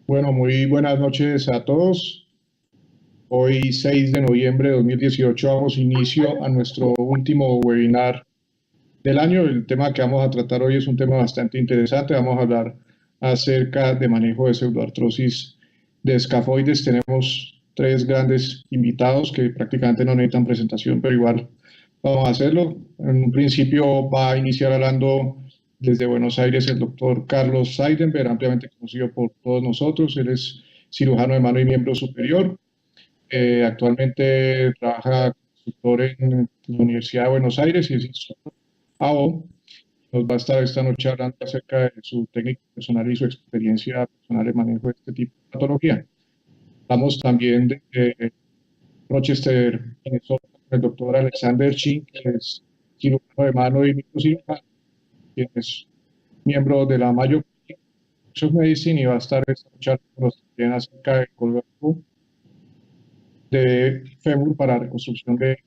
Bueno, muy buenas noches a todos. Hoy, 6 de noviembre de 2018, damos inicio a nuestro último webinar del año. El tema que vamos a tratar hoy es un tema bastante interesante. Vamos a hablar acerca de manejo de pseudoartrosis de escafoides. Tenemos tres grandes invitados que prácticamente no necesitan presentación, pero igual vamos a hacerlo. En un principio va a iniciar hablando desde Buenos Aires el doctor Carlos Seidenberg, ampliamente conocido por todos nosotros. Él es cirujano de mano y miembro superior. Actualmente trabaja como instructor en la Universidad de Buenos Aires y es instructor AO. Nos va a estar esta noche hablando acerca de su técnica personal y su experiencia personal en manejo de este tipo de patología. Hablamos también de Rochester, Minnesota, con el doctor Alexander Chin, que es cirujano de mano y microcirujano, quien es miembro de la Mayo Clinic of Medicine y va a estar esta noche hablándonos también acerca del código de fémur para reconstrucción de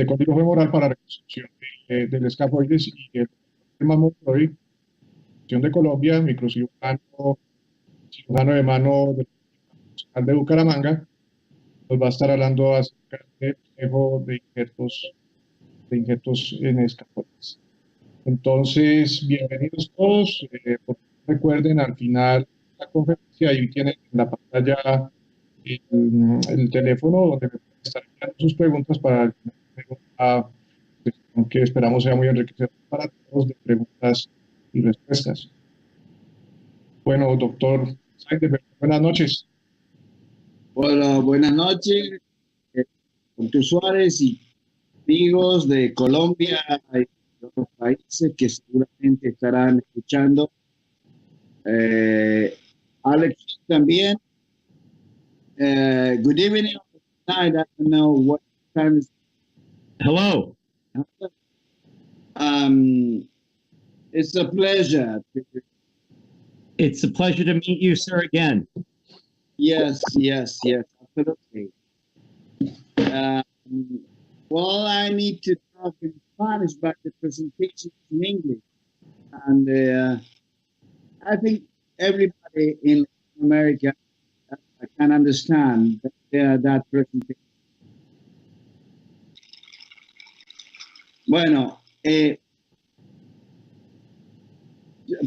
código femoral para reconstrucción del escafoides y el mamoploide de Colombia, microcirujano, cirujano de mano del Hospital de Bucaramanga, nos va a estar hablando acerca del manejo de injertos en escafoides. Entonces, bienvenidos todos. Recuerden, al final de la conferencia, ahí tienen en la pantalla el teléfono donde me pueden estar enviando sus preguntas para alguna pregunta, pues, que esperamos sea muy enriquecedor para todos, de preguntas y respuestas. Bueno, doctor Seidenberg, buenas noches. Hola, buenas noches, doctor Suárez y amigos de Colombia y de otros países que seguramente estarán escuchando. Alex también. Good evening, night. I don't know what time is. Hello. It's a pleasure. It's a pleasure to meet you, sir, again. Yes, absolutely. Well, I need to talk in Spanish, but the presentation is in English. And I think everybody in America can understand that presentation. Bueno,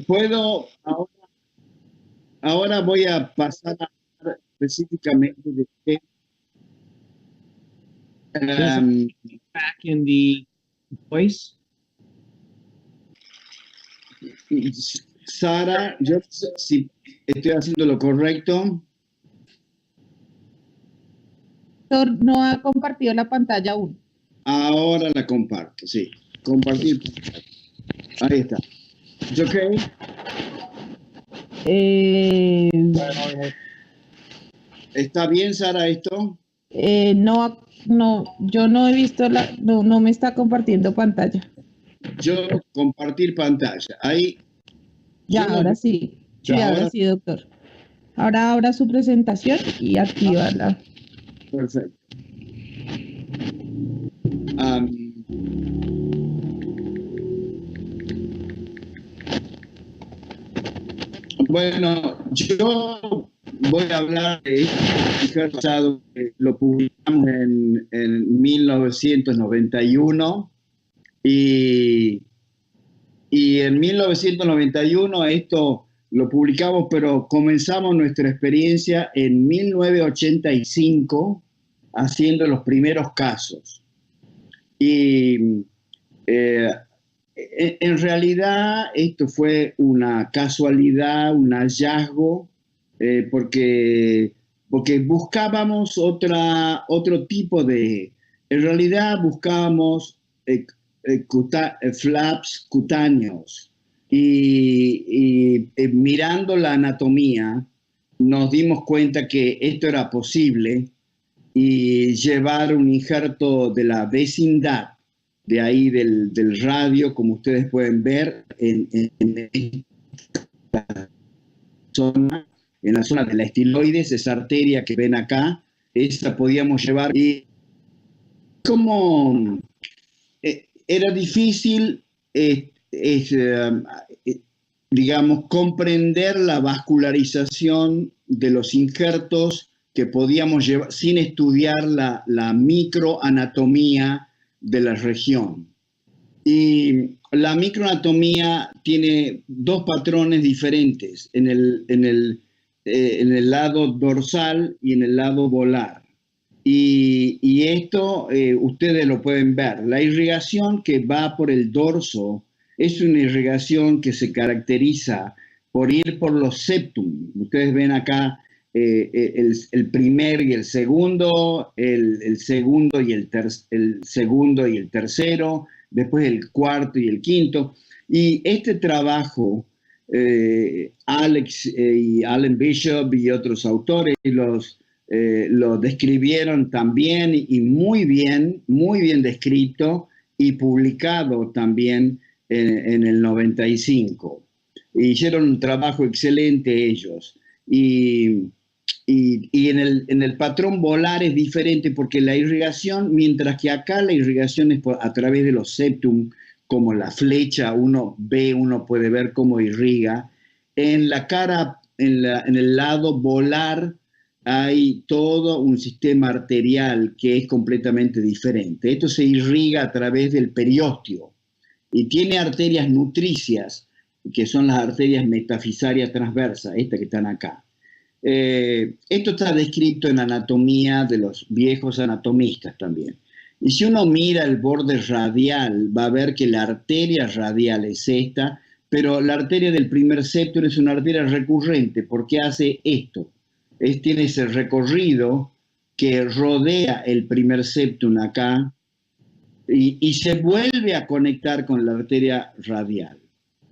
puedo ahora voy a pasar a hablar específicamente de qué. Back in the voice. Sara, yo no sé si estoy haciendo lo correcto. No ha compartido la pantalla aún. Ahora la comparto, sí. Compartir. Ahí está. ¿Es ok? ¿Está bien, Sara, esto? No, yo no he visto no me está compartiendo pantalla. Yo compartir pantalla. Ahí. Ya, ahora sí. Sí, ahora sí, doctor. Ahora abra su presentación y actívala. Perfecto. Bueno, yo voy a hablar de este pasado que lo publicamos en 1991 y en 1991 esto lo publicamos, pero comenzamos nuestra experiencia en 1985 haciendo los primeros casos. Y en realidad esto fue una casualidad, un hallazgo, porque buscábamos otro tipo de... En realidad buscábamos flaps cutáneos y mirando la anatomía nos dimos cuenta que esto era posible y llevar un injerto de la vecindad de ahí del radio, como ustedes pueden ver, en la zona de la estiloides, esa arteria que ven acá, esa podíamos llevar. Y como era difícil digamos, comprender la vascularización de los injertos que podíamos llevar sin estudiar la microanatomía de la región. Y la microanatomía tiene dos patrones diferentes en el lado dorsal y en el lado volar. Y esto ustedes lo pueden ver. La irrigación que va por el dorso es una irrigación que se caracteriza por ir por los septum. Ustedes ven acá el primer y el segundo, el segundo y el segundo y el tercero, después el cuarto y el quinto. Y este trabajo, Alex y Alan Bishop y otros autores lo describieron también y muy bien descrito y publicado también en el 95. Hicieron un trabajo excelente ellos. Y en el patrón volar es diferente porque la irrigación, mientras que acá la irrigación es a través de los septum, como la flecha, uno puede ver cómo irriga. En la cara, en el lado volar, hay todo un sistema arterial que es completamente diferente. Esto se irriga a través del periósteo y tiene arterias nutricias, que son las arterias metafisarias transversas, estas que están acá. Esto está descrito en anatomía de los viejos anatomistas también. Y si uno mira el borde radial, va a ver que la arteria radial es esta, pero la arteria del primer septum es una arteria recurrente. ¿Por qué hace esto? Tiene ese recorrido que rodea el primer septum acá y se vuelve a conectar con la arteria radial,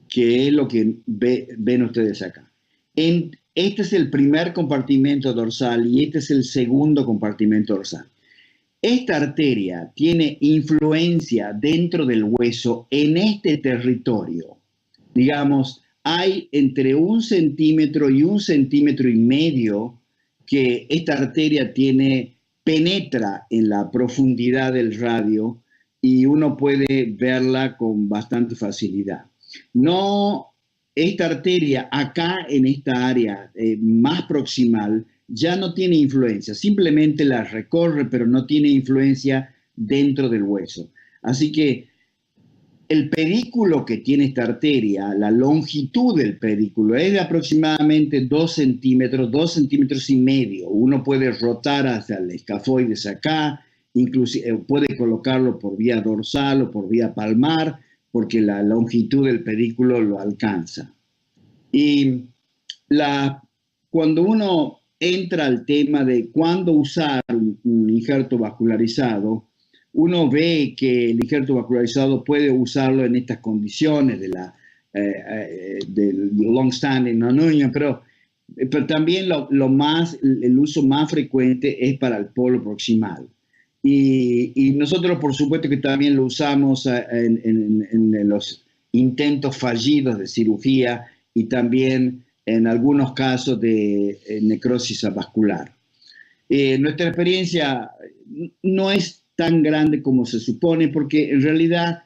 que es lo que ven ustedes acá. Este es el primer compartimento dorsal y este es el segundo compartimento dorsal. Esta arteria tiene influencia dentro del hueso en este territorio. Digamos, hay entre 1 centímetro y 1,5 centímetros que esta arteria penetra en la profundidad del radio y uno puede verla con bastante facilidad. Esta arteria acá en esta área más proximal ya no tiene influencia, simplemente la recorre, pero no tiene influencia dentro del hueso. Así que el pedículo que tiene esta arteria, la longitud del pedículo es de aproximadamente 2 centímetros, 2,5 centímetros. Uno puede rotar hacia el escafoides acá, inclusive puede colocarlo por vía dorsal o por vía palmar, porque la longitud del pedículo lo alcanza. Y cuando uno entra al tema de cuándo usar un injerto vascularizado, uno ve que el injerto vascularizado puede usarlo en estas condiciones del long-standing non-union, pero también el uso más frecuente es para el polo proximal. Y nosotros, por supuesto, que también lo usamos en los intentos fallidos de cirugía y también en algunos casos de necrosis vascular. Nuestra experiencia no es tan grande como se supone, porque en realidad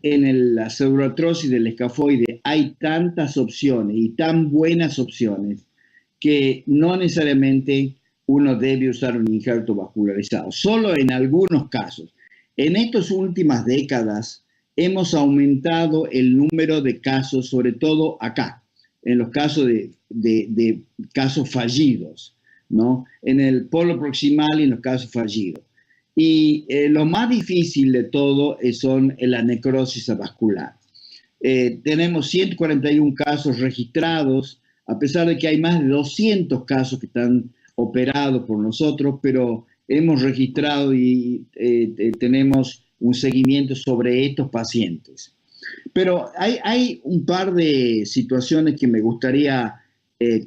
en la pseudoartrosis del escafoide hay tantas opciones y tan buenas opciones que no necesariamente uno debe usar un injerto vascularizado, solo en algunos casos. En estas últimas décadas hemos aumentado el número de casos, sobre todo acá, en los casos de casos fallidos, ¿no? En el polo proximal y en los casos fallidos. Y lo más difícil de todo son la necrosis vascular. Tenemos 141 casos registrados, a pesar de que hay más de 200 casos que están operados por nosotros, pero hemos registrado y tenemos un seguimiento sobre estos pacientes. Pero hay un par de situaciones que me gustaría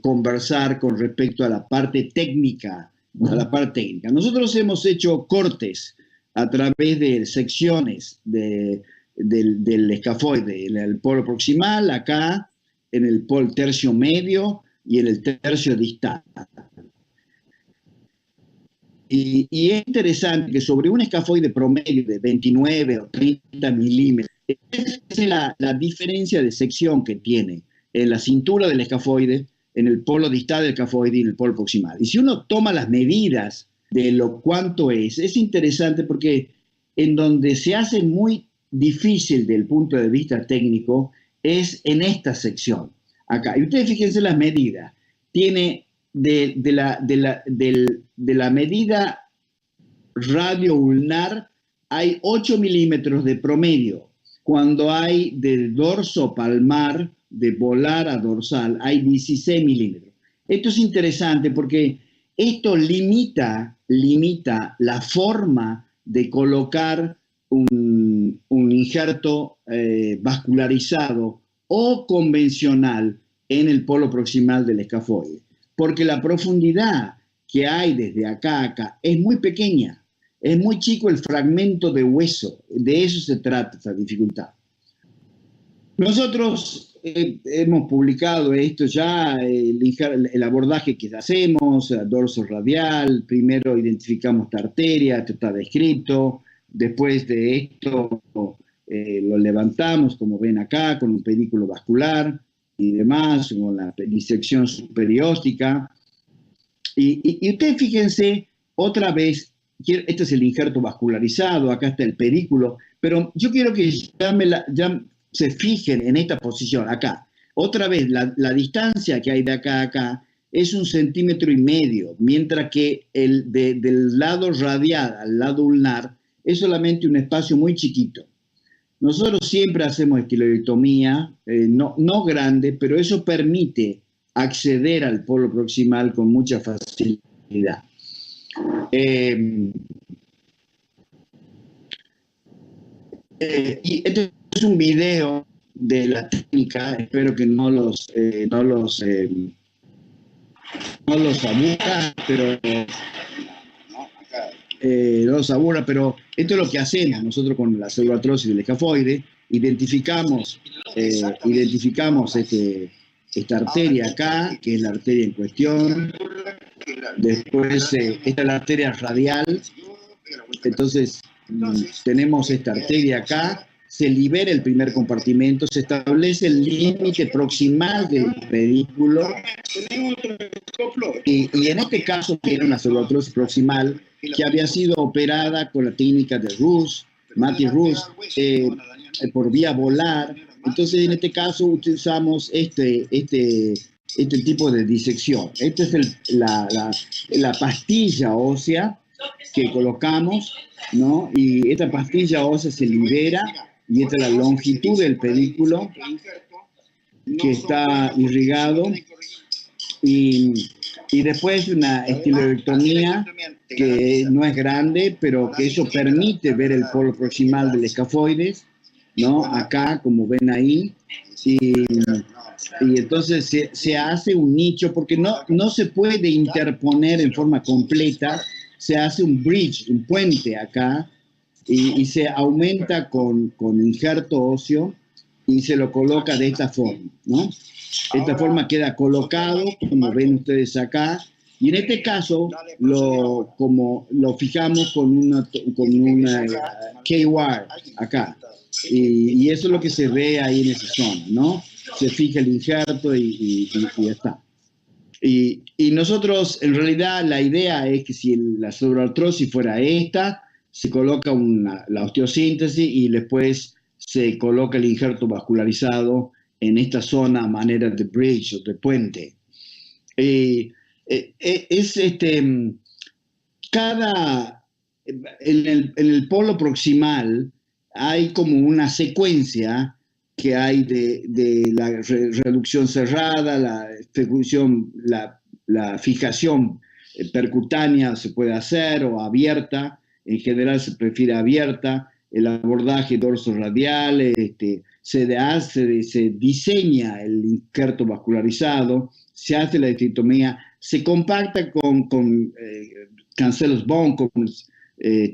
conversar con respecto a la parte técnica. Nosotros hemos hecho cortes a través de secciones del escafoide, en el polo proximal, acá, en el tercio medio y en el tercio distal. Y es interesante que sobre un escafoide promedio de 29 o 30 milímetros, esa es la diferencia de sección que tiene en la cintura del escafoide, en el polo distal del escafoide y en el polo proximal. Y si uno toma las medidas de lo cuánto es interesante porque en donde se hace muy difícil del punto de vista técnico es en esta sección, acá. Y ustedes fíjense las medidas. Tiene de la medida radio-ulnar, hay 8 milímetros de promedio. Cuando hay del dorso palmar, de polar a dorsal, hay 16 milímetros. Esto es interesante porque esto limita la forma de colocar un injerto vascularizado o convencional en el polo proximal del escafoide, porque la profundidad que hay desde acá a acá es muy pequeña, es muy chico el fragmento de hueso, de eso se trata esa dificultad. Nosotros hemos publicado esto ya, el abordaje que hacemos, dorso radial, primero identificamos esta arteria, esto está descrito, después de esto lo levantamos, como ven acá, con un pedículo vascular y demás, con la disección superióstica. Y ustedes fíjense, otra vez, este es el injerto vascularizado, acá está el pedículo, pero yo quiero que ya se fijen en esta posición, acá. Otra vez, la distancia que hay de acá a acá es 1,5 centímetros, mientras que del lado radial al lado ulnar es solamente un espacio muy chiquito. Nosotros siempre hacemos estiloidectomía, no grande, pero eso permite acceder al polo proximal con mucha facilidad. Y este es un video de la técnica, espero que no los aburra, pero no los aburra, pero esto es lo que hacemos nosotros con la celulartrosis del escafoide. Identificamos esta arteria acá, que es la arteria en cuestión. Después, esta es la arteria radial. Entonces, tenemos esta arteria acá, se libera el primer compartimento, se establece el límite proximal del pedículo y en este caso tiene una celulartrosis proximal que había sido operada con la técnica de Rus, Matthew Rus, por vía volar. Entonces en este caso utilizamos este tipo de disección. Esta es la pastilla ósea que colocamos, ¿no? Y esta pastilla ósea se libera y esta es la longitud del pedículo que está irrigado y después una estiloidectomía que no es grande, pero que eso permite ver el polo proximal del escafoides, ¿no? Acá, como ven ahí, y entonces se hace un nicho, porque no se puede interponer en forma completa, se hace un bridge, un puente acá, y se aumenta con injerto óseo y se lo coloca de esta forma, ¿no? De esta forma queda colocado, como ven ustedes acá, y en este caso lo fijamos con una K-wire acá, y eso es lo que se ve ahí en esa zona, ¿no? Se fija el injerto y ya está. Y nosotros, en realidad, la idea es que si la celulartrosis fuera esta, se coloca la osteosíntesis y después se coloca el injerto vascularizado en esta zona a manera de bridge o de puente. En el polo proximal hay como una secuencia que hay de la reducción cerrada, la fijación percutánea se puede hacer o abierta, en general se prefiere abierta, el abordaje dorso radial, se diseña el injerto vascularizado, se hace la esterectomía, se compacta con cancellous bone, con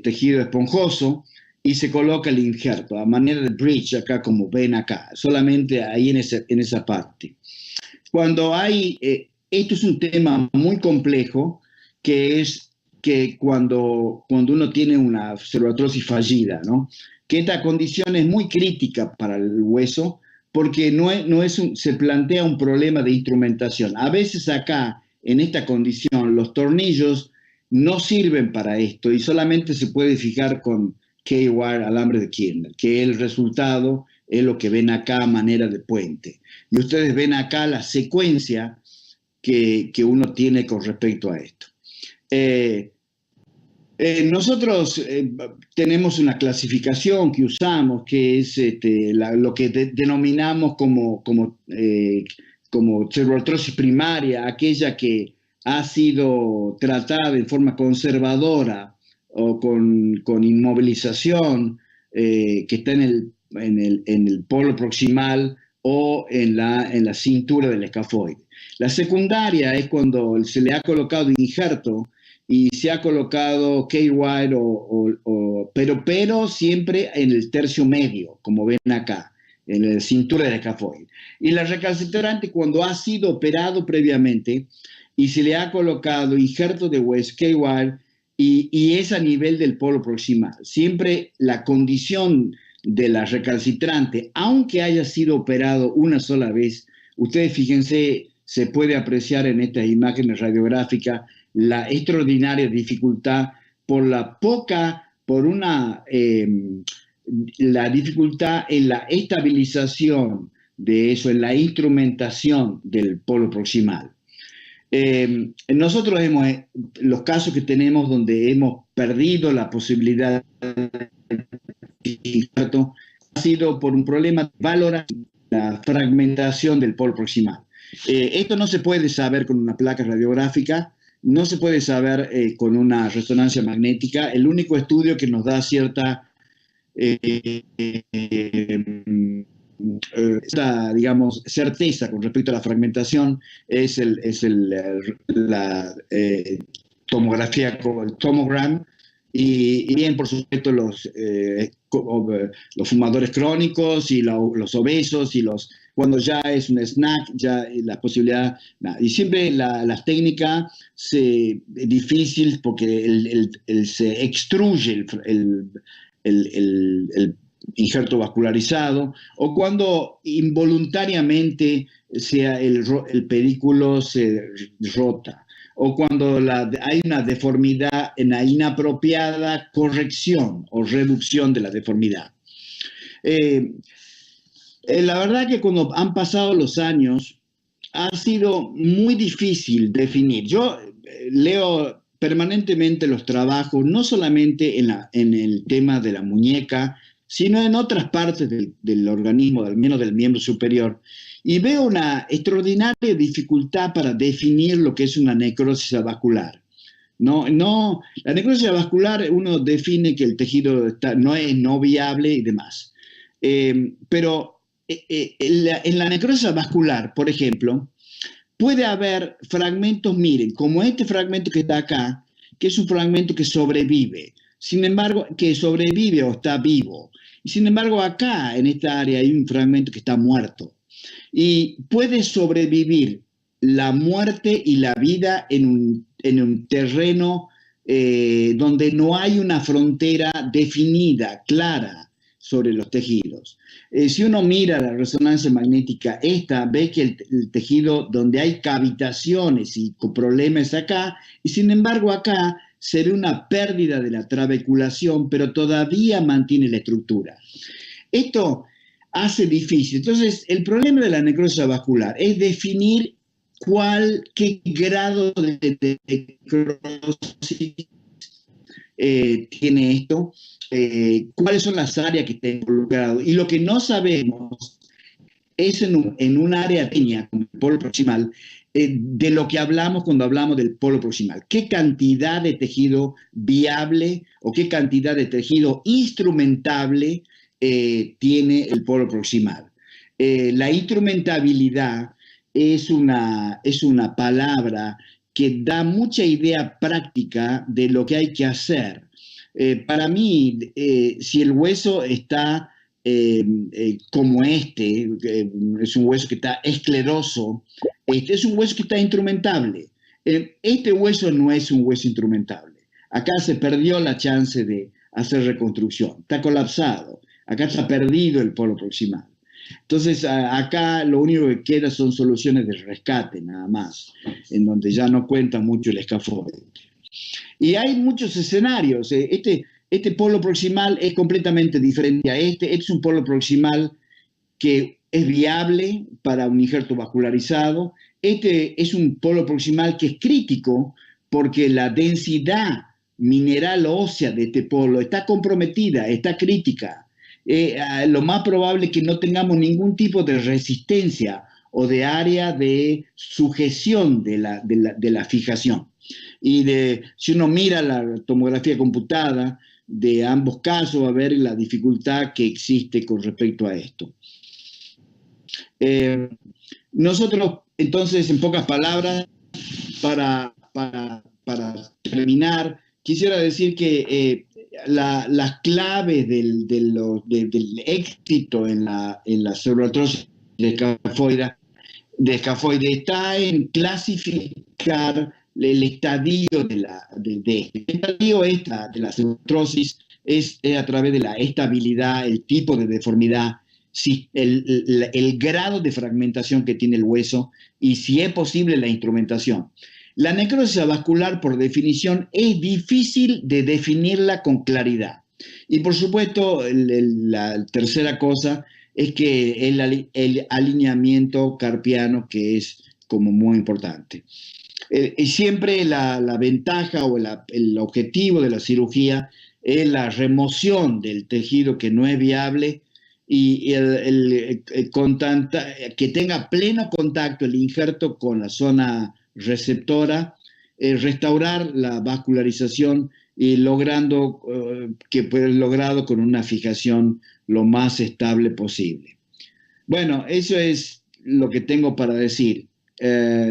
tejido esponjoso, y se coloca el injerto a manera de bridge acá, como ven acá, solamente ahí en esa parte. Cuando hay, esto es un tema muy complejo, que es que cuando uno tiene una celulartrosis fallida, ¿no? Que esta condición es muy crítica para el hueso, porque se plantea un problema de instrumentación. A veces acá, en esta condición, los tornillos no sirven para esto y solamente se puede fijar con K-wire, alambre de Kirner, que el resultado es lo que ven acá a manera de puente. Y ustedes ven acá la secuencia que uno tiene con respecto a esto. Nosotros tenemos una clasificación que usamos, que es lo que denominamos como ceruloptrosis primaria, aquella que ha sido tratada en forma conservadora o con inmovilización, que está en el polo proximal o en la cintura del escafoide. La secundaria es cuando se le ha colocado injerto y se ha colocado K-wire, pero siempre en el tercio medio, como ven acá, en la cintura del escafoide. Y la recalcitrante cuando ha sido operado previamente y se le ha colocado injerto de hueso, K-wire, y es a nivel del polo proximal. Siempre la condición de la recalcitrante, aunque haya sido operado una sola vez, ustedes fíjense, se puede apreciar en estas imágenes radiográficas la extraordinaria dificultad la dificultad en la estabilización de eso, en la instrumentación del polo proximal. Nosotros los casos que tenemos donde hemos perdido la posibilidad de injerto ha sido por un problema de valoración, la fragmentación del polo proximal. Esto no se puede saber con una placa radiográfica, no se puede saber con una resonancia magnética. El único estudio que nos da cierta digamos, certeza con respecto a la fragmentación es la tomografía, el tomogram, y bien, por supuesto, los fumadores crónicos y los obesos y cuando ya es un snack, ya la posibilidad, y siempre las técnicas es difícil porque se extruye el injerto vascularizado, o cuando involuntariamente el pedículo se rota, o cuando hay una deformidad en la inapropiada corrección o reducción de la deformidad. La verdad que cuando han pasado los años ha sido muy difícil definir. Yo leo permanentemente los trabajos, no solamente en el tema de la muñeca, sino en otras partes del organismo, al menos del miembro superior, y veo una extraordinaria dificultad para definir lo que es una necrosis avascular. La necrosis avascular uno define que el tejido no es no viable y demás. Pero en la necrosis avascular, por ejemplo, puede haber fragmentos, miren, como este fragmento que está acá, que es un fragmento que sobrevive. Sin embargo, que sobrevive o está vivo. Y sin embargo, acá, en esta área, hay un fragmento que está muerto. Y puede sobrevivir la muerte y la vida en un terreno donde no hay una frontera definida, clara, sobre los tejidos. Si uno mira la resonancia magnética ve que el tejido donde hay cavitaciones y problemas acá, y sin embargo acá se ve una pérdida de la trabeculación, pero todavía mantiene la estructura. Esto hace difícil. Entonces, el problema de la necrosis vascular es definir qué grado de necrosis tiene esto, cuáles son las áreas que están involucradas. Y lo que no sabemos es en un área pequeña, como el polo proximal, de lo que hablamos cuando hablamos del polo proximal. ¿Qué cantidad de tejido viable o qué cantidad de tejido instrumentable tiene el polo proximal? La instrumentabilidad es una palabra que da mucha idea práctica de lo que hay que hacer. Para mí, si el hueso está como es un hueso que está escleroso, es un hueso que está instrumentable. Este hueso no es un hueso instrumentable. Acá se perdió la chance de hacer reconstrucción. Está colapsado. Acá está perdido el polo proximal. Entonces, acá lo único que queda son soluciones de rescate, nada más, en donde ya no cuenta mucho el escafoide. Y hay muchos escenarios. Este polo proximal es completamente diferente a este. Este es un polo proximal que es viable para un injerto vascularizado. Este es un polo proximal que es crítico porque la densidad mineral ósea de este polo está comprometida, está crítica. Lo más probable es que no tengamos ningún tipo de resistencia o de área de sujeción de la fijación. Y si uno mira la tomografía computada de ambos casos, va a ver la dificultad que existe con respecto a esto. Nosotros, entonces, en pocas palabras, para terminar, quisiera decir que las claves del éxito en la cerebroartrosis de escafoide está en clasificar el estadio el estadio de la cerebroartrosis es a través de la estabilidad, el tipo de deformidad, el grado de fragmentación que tiene el hueso y si es posible la instrumentación. La necrosis avascular, por definición, es difícil de definirla con claridad. Y por supuesto, la tercera cosa es que el alineamiento carpiano, que es como muy importante. Y siempre la ventaja o el objetivo de la cirugía es la remoción del tejido que no es viable y que tenga pleno contacto el injerto con la zona receptora, restaurar la vascularización y logrando que pueda ser logrado con una fijación lo más estable posible. Bueno, eso es lo que tengo para decir.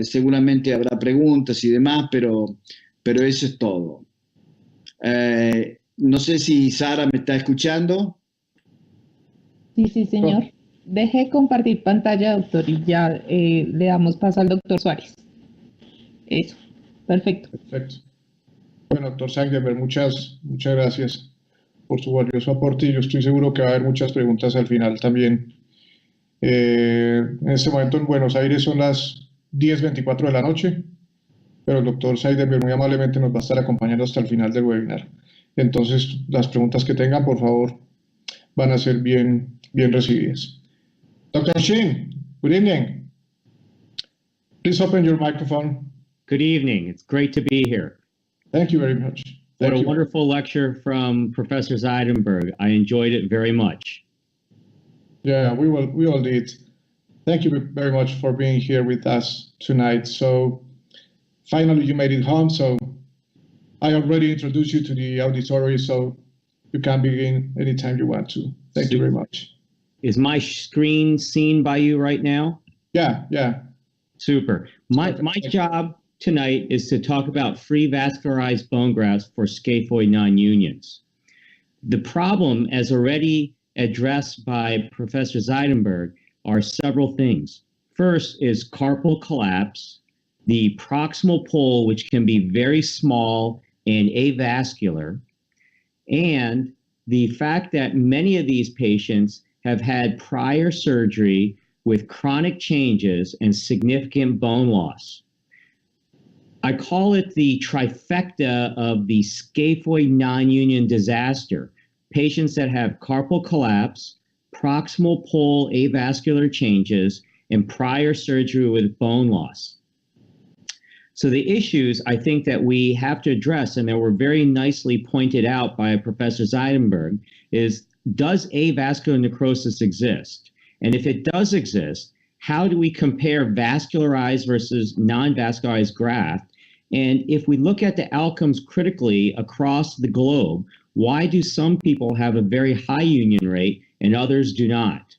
Seguramente habrá preguntas y demás, pero eso es todo. No sé si Sara me está escuchando. Sí, señor. Deje compartir pantalla, doctor, y ya le damos paso al doctor Suárez. Eso, perfecto. Perfecto. Bueno, doctor Seidenberg, muchas gracias por su valioso aporte y yo estoy seguro que va a haber muchas preguntas al final también. En este momento en Buenos Aires son las 10:24 de la noche, pero el doctor Seidenberg muy amablemente nos va a estar acompañando hasta el final del webinar. Entonces, las preguntas que tengan, por favor, van a ser bien recibidas. Dr. Shin, good evening. Please open your microphone. Good evening. It's great to be here. Thank you very much. What Thank a you. wonderful lecture from Professor Zeidenberg. I enjoyed it very much. Yeah, we all did. Thank you very much for being here with us tonight. So finally you made it home. So I already introduced you to the auditory, so you can begin anytime you want to. Thank you very much. Is my screen seen by you right now? Yeah. Super. My job tonight is to talk about free vascularized bone grafts for scaphoid non-unions. The problem, as already addressed by Professor Zeidenberg, are several things. First is carpal collapse, the proximal pole, which can be very small and avascular, and the fact that many of these patients have had prior surgery with chronic changes and significant bone loss. I call it the trifecta of the scaphoid non-union disaster. Patients that have carpal collapse, proximal pole avascular changes, and prior surgery with bone loss. So the issues I think that we have to address, and that were very nicely pointed out by Professor Zeidenberg, is does avascular necrosis exist? And if it does exist, how do we compare vascularized versus non-vascularized graft? And if we look at the outcomes critically across the globe, why do some people have a very high union rate and others do not?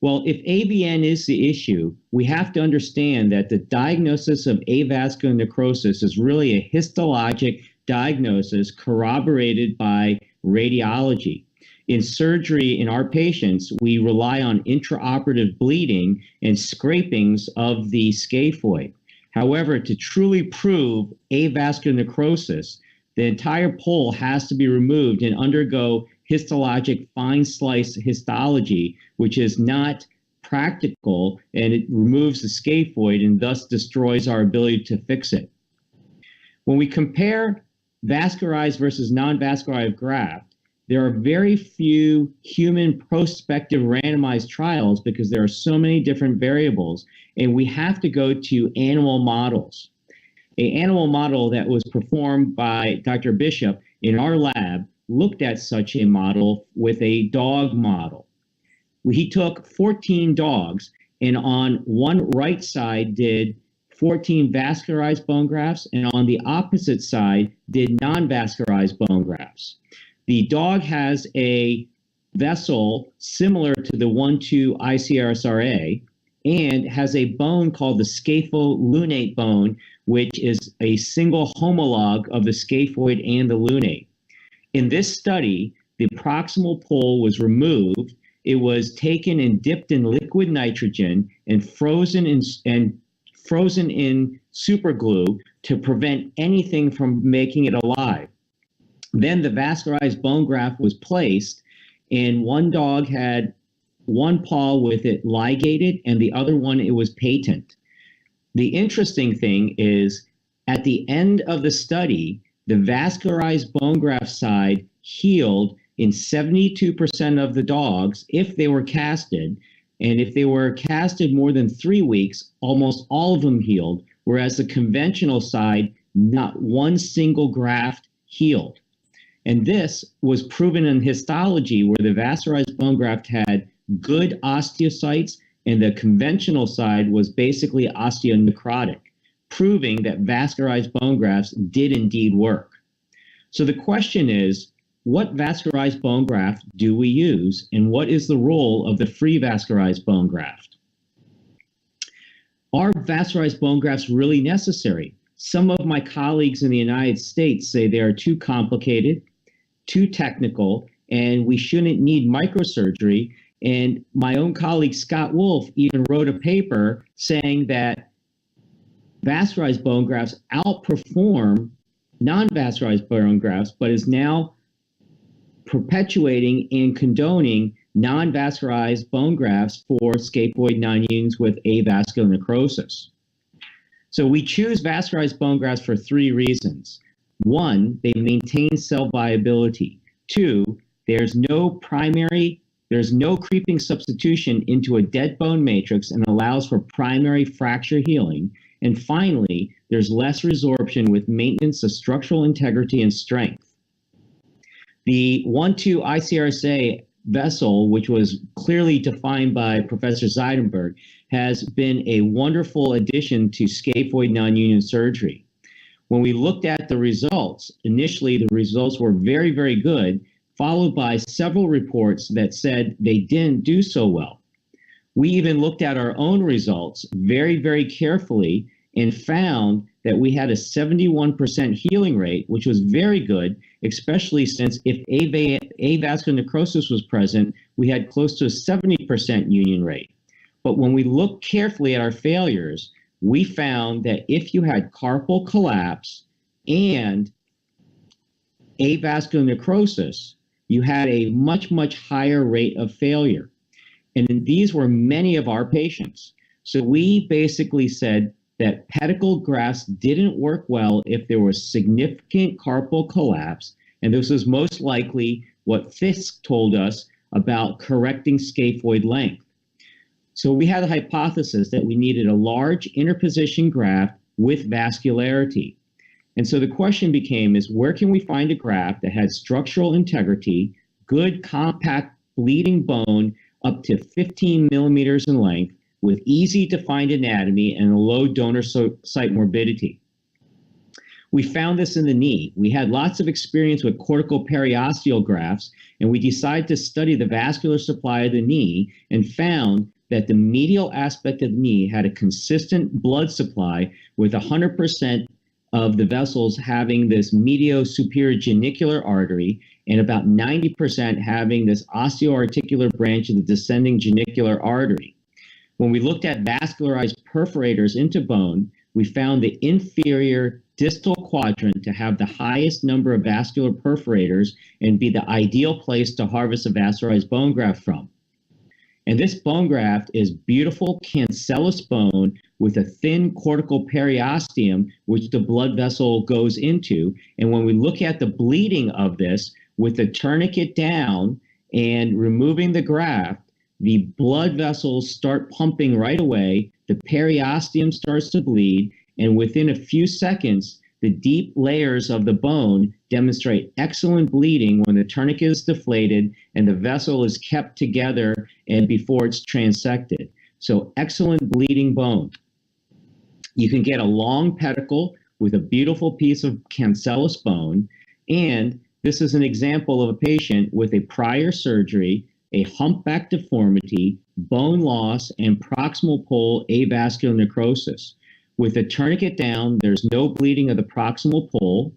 Well, if AVN is the issue, we have to understand that the diagnosis of avascular necrosis is really a histologic diagnosis corroborated by radiology. In surgery in our patients, we rely on intraoperative bleeding and scrapings of the scaphoid. However, to truly prove avascular necrosis, the entire pole has to be removed and undergo histologic fine slice histology, which is not practical, and it removes the scaphoid and thus destroys our ability to fix it. When we compare vascularized versus non-vascularized graft, there are very few human prospective randomized trials because there are so many different variables, and we have to go to animal models. An animal model that was performed by Dr. Bishop in our lab looked at such a model with a dog model. He took 14 dogs, and on one right side did 14 vascularized bone grafts, and on the opposite side did non-vascularized bone grafts. The dog has a vessel similar to the 1-2 ICRSRA and has a bone called the scapholunate bone, which is a single homologue of the scaphoid and the lunate. In this study, the proximal pole was removed. It was taken and dipped in liquid nitrogen and frozen in super glue to prevent anything from making it alive. Then the vascularized bone graft was placed, and one dog had one paw with it ligated, and the other one, it was patent. The interesting thing is, at the end of the study, the vascularized bone graft side healed in 72% of the dogs if they were casted, and if they were casted more than 3 weeks, almost all of them healed, whereas the conventional side, not one single graft healed. And this was proven in histology, where the vascularized bone graft had good osteocytes and the conventional side was basically osteonecrotic, proving that vascularized bone grafts did indeed work. So the question is, what vascularized bone graft do we use, and what is the role of the free vascularized bone graft? Are vascularized bone grafts really necessary? Some of my colleagues in the United States say they are too complicated, too technical, and we shouldn't need microsurgery. And my own colleague, Scott Wolf, even wrote a paper saying that vascularized bone grafts outperform non-vascularized bone grafts, but is now perpetuating and condoning non-vascularized bone grafts for scaphoid non-unions with avascular necrosis. So we choose vascularized bone grafts for 3 reasons. 1, they maintain cell viability. 2, there's no creeping substitution into a dead bone matrix and allows for primary fracture healing. And finally, there's less resorption with maintenance of structural integrity and strength. The 1-2 ICRSA vessel, which was clearly defined by Professor Zeidenberg, has been a wonderful addition to scaphoid non-union surgery. When we looked at the results, initially the results were very, very good, followed by several reports that said they didn't do so well. We even looked at our own results very, very carefully and found that we had a 71% healing rate, which was very good, especially since if avascular necrosis was present, we had close to a 70% union rate. But when we looked carefully at our failures, we found that if you had carpal collapse and avascular necrosis, you had a much, much higher rate of failure. And these were many of our patients. So we basically said that pedicle grafts didn't work well if there was significant carpal collapse, and this was most likely what Fisk told us about correcting scaphoid length. So we had a hypothesis that we needed a large interposition graft with vascularity. And so the question became is, where can we find a graft that had structural integrity, good compact bleeding bone up to 15 millimeters in length, with easy to find anatomy and a low donor site morbidity? We found this in the knee. We had lots of experience with cortical periosteal grafts, and we decided to study the vascular supply of the knee and found that the medial aspect of the knee had a consistent blood supply, with 100% of the vessels having this medial-superior genicular artery and about 90% having this osteoarticular branch of the descending genicular artery. When we looked at vascularized perforators into bone, we found the inferior distal quadrant to have the highest number of vascular perforators and be the ideal place to harvest a vascularized bone graft from. And this bone graft is beautiful cancellous bone with a thin cortical periosteum, which the blood vessel goes into. And when we look at the bleeding of this, with the tourniquet down and removing the graft, the blood vessels start pumping right away, the periosteum starts to bleed, and within a few seconds, the deep layers of the bone demonstrate excellent bleeding when the tourniquet is deflated and the vessel is kept together and before it's transected. So excellent bleeding bone. You can get a long pedicle with a beautiful piece of cancellous bone, and this is an example of a patient with a prior surgery, a humpback deformity, bone loss, and proximal pole avascular necrosis. With the tourniquet down, there's no bleeding of the proximal pole,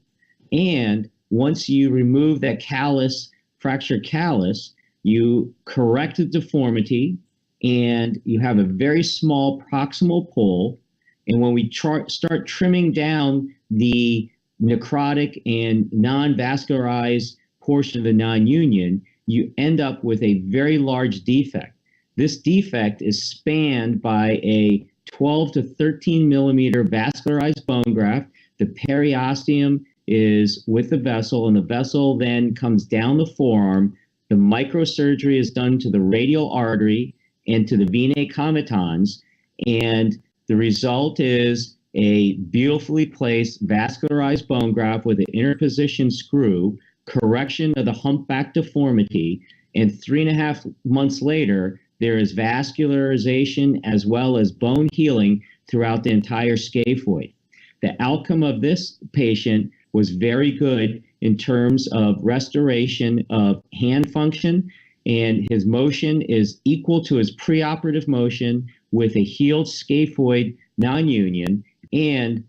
and once you remove that callus, fractured callus, you correct the deformity, and you have a very small proximal pole. And when we start trimming down the necrotic and non-vascularized portion of the non-union, you end up with a very large defect. This defect is spanned by a 12 to 13 millimeter vascularized bone graft. The periosteum is with the vessel, and the vessel then comes down the forearm. The microsurgery is done to the radial artery and to the venae comitans, and the result is a beautifully placed vascularized bone graft with an interposition screw, correction of the humpback deformity, and 3.5 months later, there is vascularization as well as bone healing throughout the entire scaphoid. The outcome of this patient was very good in terms of restoration of hand function, and his motion is equal to his preoperative motion with a healed scaphoid non-union and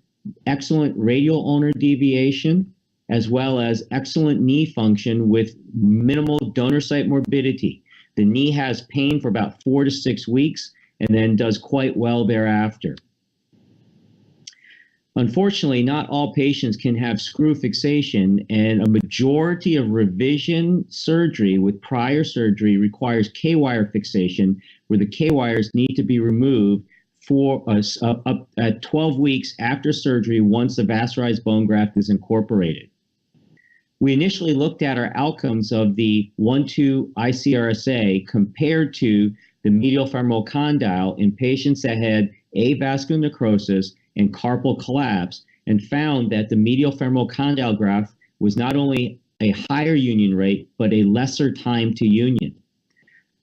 excellent radial ulnar deviation, as well as excellent knee function with minimal donor site morbidity. The knee has pain for about 4 to 6 weeks and then does quite well thereafter. Unfortunately, not all patients can have screw fixation, and a majority of revision surgery with prior surgery requires K-wire fixation, where the K-wires need to be removed for up at 12 weeks after surgery once the vascularized bone graft is incorporated. We initially looked at our outcomes of the 1-2 ICRSA compared to the medial femoral condyle in patients that had avascular necrosis and carpal collapse, and found that the medial femoral condyle graft was not only a higher union rate, but a lesser time to union.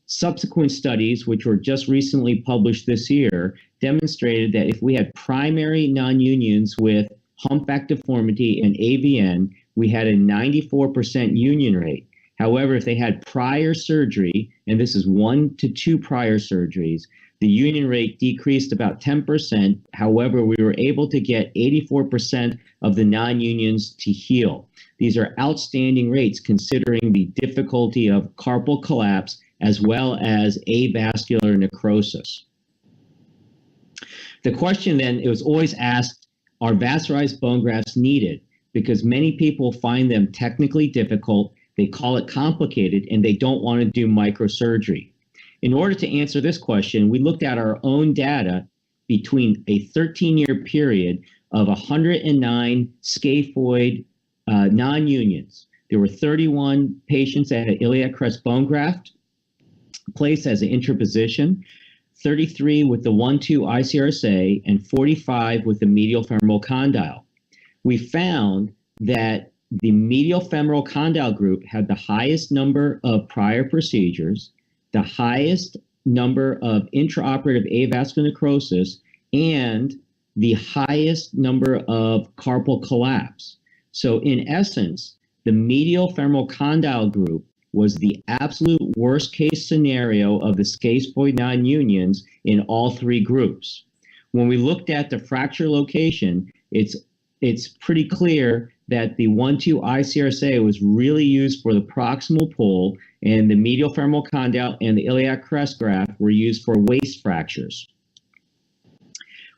Subsequent studies, which were just recently published this year, demonstrated that if we had primary non-unions with humpback deformity and AVN, we had a 94% union rate. However, if they had prior surgery, and this is 1 to 2 prior surgeries, the union rate decreased about 10%. However, we were able to get 84% of the non-unions to heal. These are outstanding rates considering the difficulty of carpal collapse as well as avascular necrosis. The question then, it was always asked, are vascularized bone grafts needed? Because many people find them technically difficult, they call it complicated, and they don't want to do microsurgery. In order to answer this question, we looked at our own data between a 13-year period of 109 scaphoid non-unions. There were 31 patients that had iliac crest bone graft placed as an interposition, 33 with the 1-2 ICRSA, and 45 with the medial femoral condyle. We found that the medial femoral condyle group had the highest number of prior procedures, the highest number of intraoperative avascular necrosis, and the highest number of carpal collapse. So in essence, the medial femoral condyle group was the absolute worst case scenario of the scaphoid non-unions in all 3 groups. When we looked at the fracture location, it's pretty clear that the 1-2 ICRSA was really used for the proximal pole, and the medial femoral condyle and the iliac crest graft were used for waist fractures.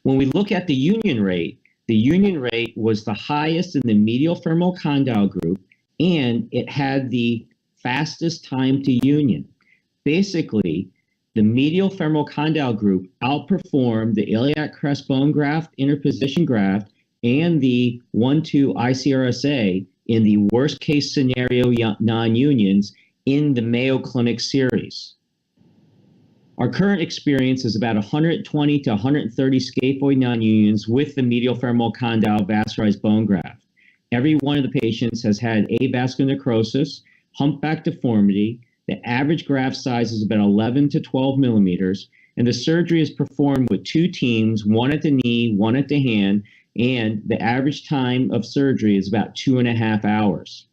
When we look at the union rate was the highest in the medial femoral condyle group, and it had the fastest time to union. Basically, the medial femoral condyle group outperformed the iliac crest bone graft, interposition graft, and the 1-2 ICRSA in the worst case scenario non-unions in the Mayo Clinic series. Our current experience is about 120 to 130 scaphoid non-unions with the medial femoral condyle vascularized bone graft. Every one of the patients has had avascular necrosis, humpback deformity. The average graft size is about 11 to 12 millimeters, and the surgery is performed with 2 teams, one at the knee, one at the hand, and the average time of surgery is about 2.5 hours.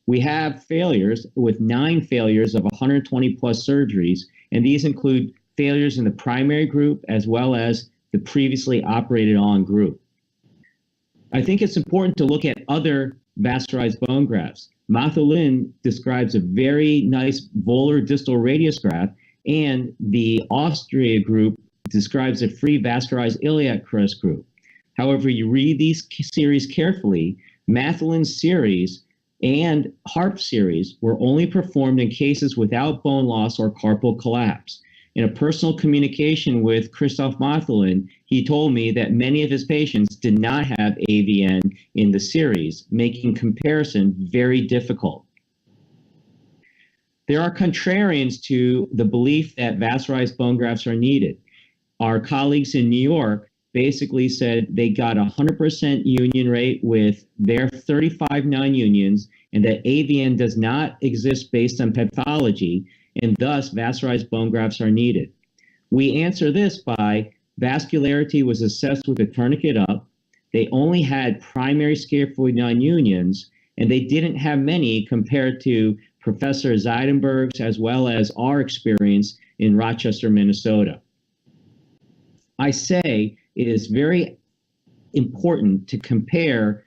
We have failures with 9 failures of 120 plus surgeries, and these include failures in the primary group as well as the previously operated on group. I think it's important to look at other vascularized bone grafts. Matholin describes a very nice volar distal radius graft, and the Austria group describes a free vascularized iliac crest group. However, you read these series carefully, Matholin's series and HARP series were only performed in cases without bone loss or carpal collapse. In a personal communication with Christoph Matholin, he told me that many of his patients did not have AVN in the series, making comparison very difficult. There are contrarians to the belief that vascularized bone grafts are needed. Our colleagues in New York basically said they got 100% union rate with their 35 non-unions, and that AVN does not exist based on pathology, and thus vascularized bone grafts are needed. We answer this by vascularity was assessed with a tourniquet up. They only had primary scaphoid non-unions, and they didn't have many compared to Professor Zeidenberg's as well as our experience in Rochester, Minnesota. I say it is very important to compare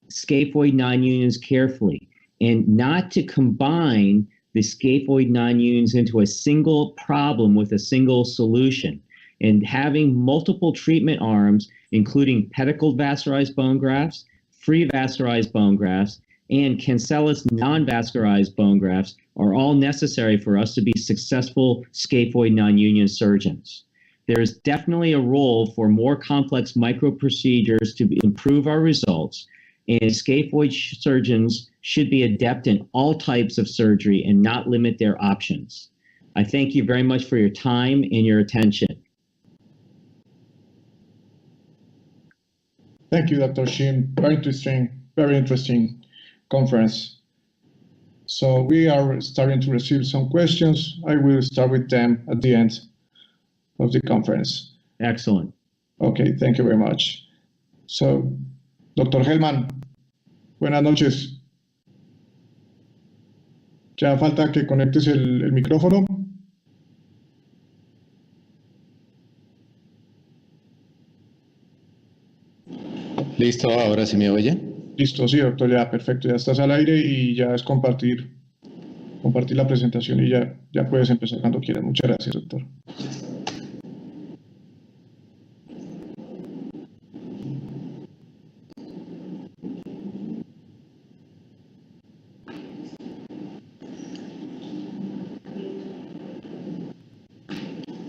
scaphoid non-unions carefully and not to combine the scaphoid non-unions into a single problem with a single solution. And having multiple treatment arms, including pedicled vascularized bone grafts, free vascularized bone grafts, and cancellous non-vascularized bone grafts are all necessary for us to be successful scaphoid non-union surgeons. There is definitely a role for more complex micro procedures to improve our results, and scaphoid surgeons should be adept in all types of surgery and not limit their options. I thank you very much for your time and your attention. Thank you, Dr. Shin. Very interesting conference. So we are starting to receive some questions. I will start with them at the end of the conference. Excellent. Okay, thank you very much. So, Dr. Hellman, buenas noches. Ya falta que conectes el micrófono. Listo, ahora se me oye. Listo, sí, doctor, ya, perfecto, ya estás al aire y ya es compartir la presentación y ya puedes empezar cuando quieras. Muchas gracias, doctor.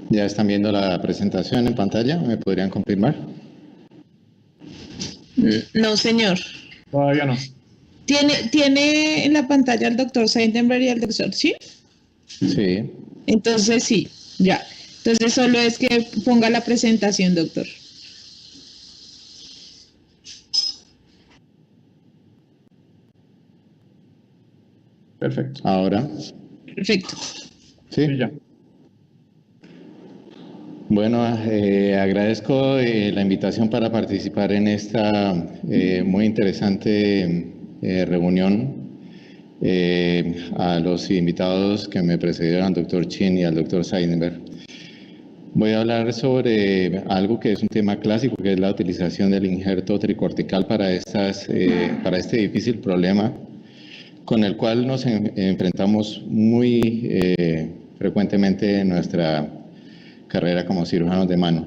¿Ya están viendo la presentación en pantalla? ¿Me podrían confirmar? No, señor. Todavía no. ¿Tiene en la pantalla al doctor Seidenberg y al doctor, sí? Sí. Entonces sí, ya. Entonces solo es que ponga la presentación, doctor. Perfecto. Ahora. Perfecto. Sí, Sí, ya. Bueno, agradezco la invitación para participar en esta muy interesante reunión. A los invitados que me precedieron, al doctor Chin y al doctor Seidenberg. Voy a hablar sobre algo que es un tema clásico, que es la utilización del injerto tricortical para este difícil problema con el cual nos enfrentamos muy frecuentemente en nuestra carrera como cirujanos de mano.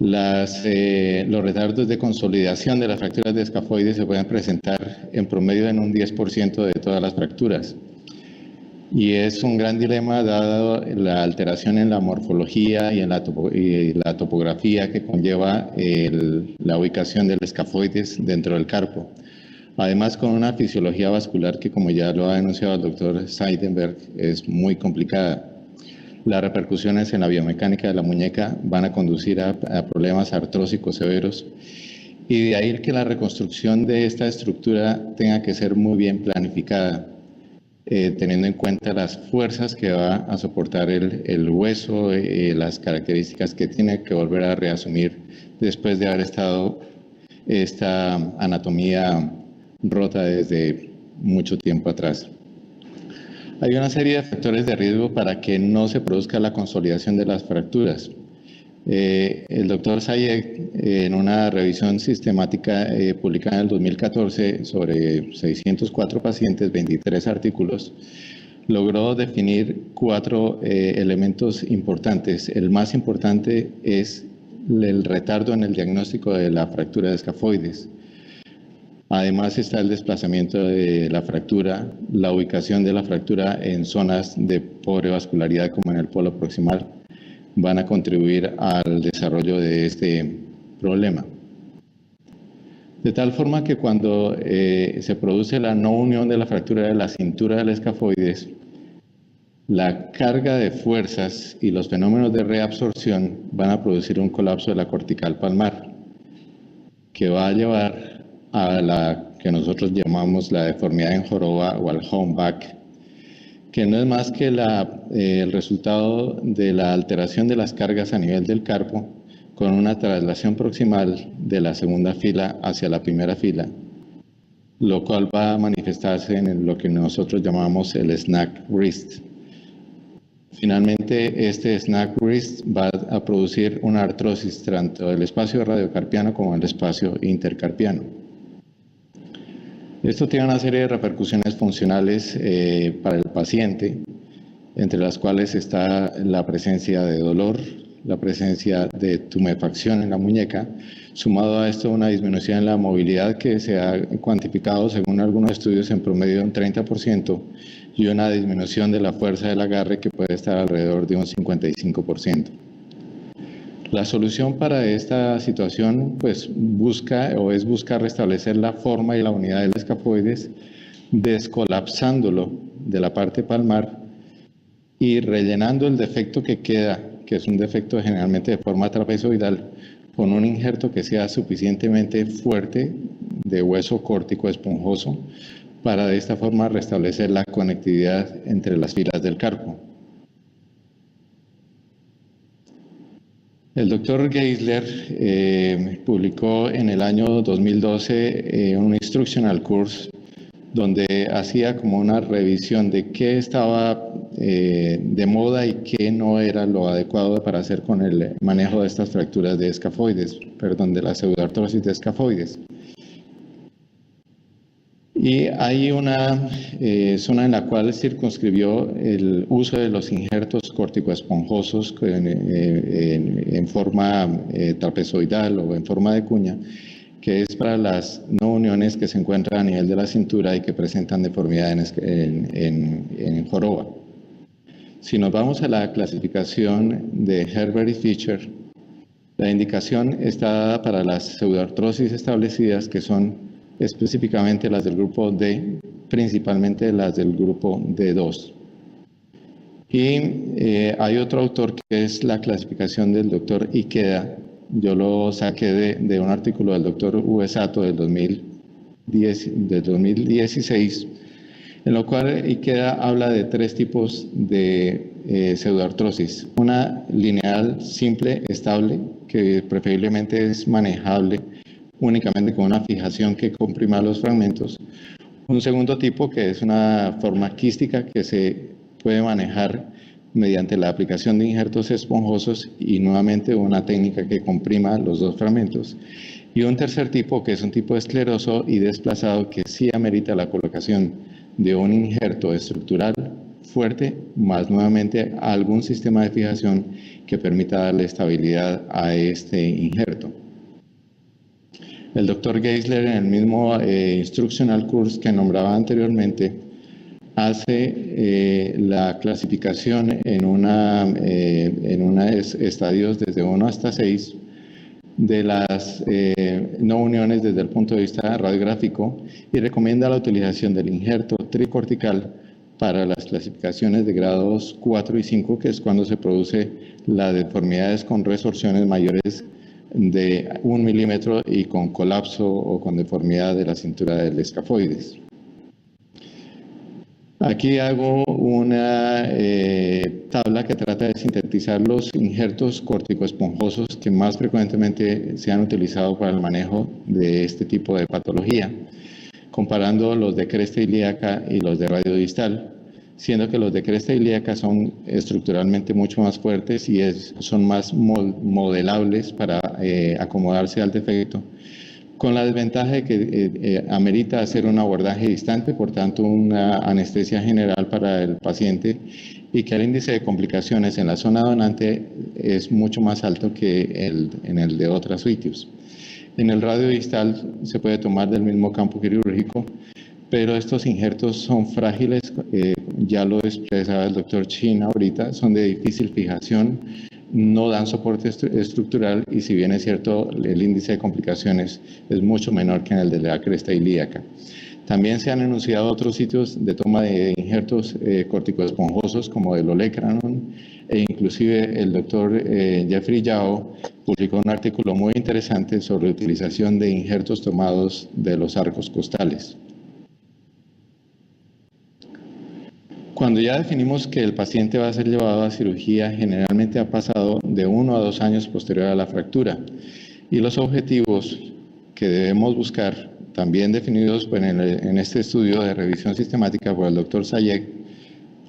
Los retardos de consolidación de las fracturas de escafoides se pueden presentar en promedio en un 10% de todas las fracturas. Y es un gran dilema dado la alteración en la morfología y en la topografía que conlleva la ubicación del escafoides dentro del carpo. Además, con una fisiología vascular que, como ya lo ha denunciado el doctor Seidenberg, es muy complicada. Las repercusiones en la biomecánica de la muñeca van a conducir a problemas artrósicos severos, y de ahí que la reconstrucción de esta estructura tenga que ser muy bien planificada, teniendo en cuenta las fuerzas que va a soportar el hueso, las características que tiene que volver a reasumir después de haber estado esta anatomía rota desde mucho tiempo atrás. Hay una serie de factores de riesgo para que no se produzca la consolidación de las fracturas. El doctor Sayek, en una revisión sistemática publicada en el 2014 sobre 604 pacientes, 23 artículos, logró definir 4 elementos importantes. El más importante es el retardo en el diagnóstico de la fractura de escafoides. Además está el desplazamiento de la fractura, la ubicación de la fractura en zonas de pobre vascularidad como en el polo proximal, van a contribuir al desarrollo de este problema. De tal forma que cuando se produce la no unión de la fractura de la cintura del escafoides, la carga de fuerzas y los fenómenos de reabsorción van a producir un colapso de la cortical palmar, que va a llevar a la que nosotros llamamos la deformidad en joroba o al humpback, que no es más que el resultado de la alteración de las cargas a nivel del carpo con una traslación proximal de la segunda fila hacia la primera fila, lo cual va a manifestarse en lo que nosotros llamamos el snack wrist. Finalmente, este snack wrist va a producir una artrosis tanto del espacio radiocarpiano como del espacio intercarpiano. Esto tiene una serie de repercusiones funcionales para el paciente, entre las cuales está la presencia de dolor, la presencia de tumefacción en la muñeca, sumado a esto una disminución en la movilidad que se ha cuantificado según algunos estudios en promedio de un 30% y una disminución de la fuerza del agarre que puede estar alrededor de un 55%. La solución para esta situación pues es buscar restablecer la forma y la unidad del escafoides, descolapsándolo de la parte palmar y rellenando el defecto que queda, que es un defecto generalmente de forma trapezoidal, con un injerto que sea suficientemente fuerte de hueso córtico esponjoso para de esta forma restablecer la conectividad entre las filas del carpo. El doctor Geisler publicó en el año 2012 un instructional course donde hacía como una revisión de qué estaba de moda y qué no era lo adecuado para hacer con el manejo de estas fracturas de escafoides, de la pseudoartrosis de escafoides. Y hay una zona en la cual circunscribió el uso de los injertos corticoesponjosos en forma trapezoidal o en forma de cuña, que es para las no uniones que se encuentran a nivel de la cintura y que presentan deformidad en joroba. Si nos vamos a la clasificación de Herbert y Fischer, la indicación está dada para las pseudoartrosis establecidas, que son específicamente las del grupo D, principalmente las del grupo D2. Y hay otro autor que es la clasificación del doctor Ikeda. Yo lo saqué de un artículo del doctor Uesato del 2016, en lo cual Ikeda habla de 3 tipos de pseudoartrosis. Una lineal, simple, estable, que preferiblemente es manejable únicamente con una fijación que comprima los fragmentos. Un segundo tipo, que es una forma quística que se puede manejar mediante la aplicación de injertos esponjosos y nuevamente una técnica que comprima los 2 fragmentos. Y un tercer tipo, que es un tipo escleroso y desplazado, que sí amerita la colocación de un injerto estructural fuerte, más nuevamente algún sistema de fijación que permita darle estabilidad a este injerto. El doctor Geisler, en el mismo Instructional Course que nombraba anteriormente, hace la clasificación en estadios desde 1 hasta 6 de las no uniones desde el punto de vista radiográfico y recomienda la utilización del injerto tricortical para las clasificaciones de grados 4 y 5, que es cuando se produce las deformidades con resorciones mayores de 1 milímetro y con colapso o con deformidad de la cintura del escafoides. Aquí hago una tabla que trata de sintetizar los injertos corticoesponjosos que más frecuentemente se han utilizado para el manejo de este tipo de patología, comparando los de cresta ilíaca y los de radiodistal, siendo que los de cresta ilíaca son estructuralmente mucho más fuertes y son más modelables para acomodarse al defecto, con la desventaja de que amerita hacer un abordaje distante, por tanto una anestesia general para el paciente, y que el índice de complicaciones en la zona donante es mucho más alto que en el de otras sitios. En el radiodistal se puede tomar del mismo campo quirúrgico, pero estos injertos son frágiles, ya lo expresaba el doctor Chin ahorita, son de difícil fijación, no dan soporte estructural y si bien es cierto el índice de complicaciones es mucho menor que en el de la cresta ilíaca. También se han enunciado otros sitios de toma de injertos corticoesponjosos como el olecranon e inclusive el doctor Jeffrey Yao publicó un artículo muy interesante sobre la utilización de injertos tomados de los arcos costales. Cuando ya definimos que el paciente va a ser llevado a cirugía, generalmente ha pasado de 1 a 2 años posterior a la fractura. Y los objetivos que debemos buscar, también definidos en este estudio de revisión sistemática por el doctor Sayek,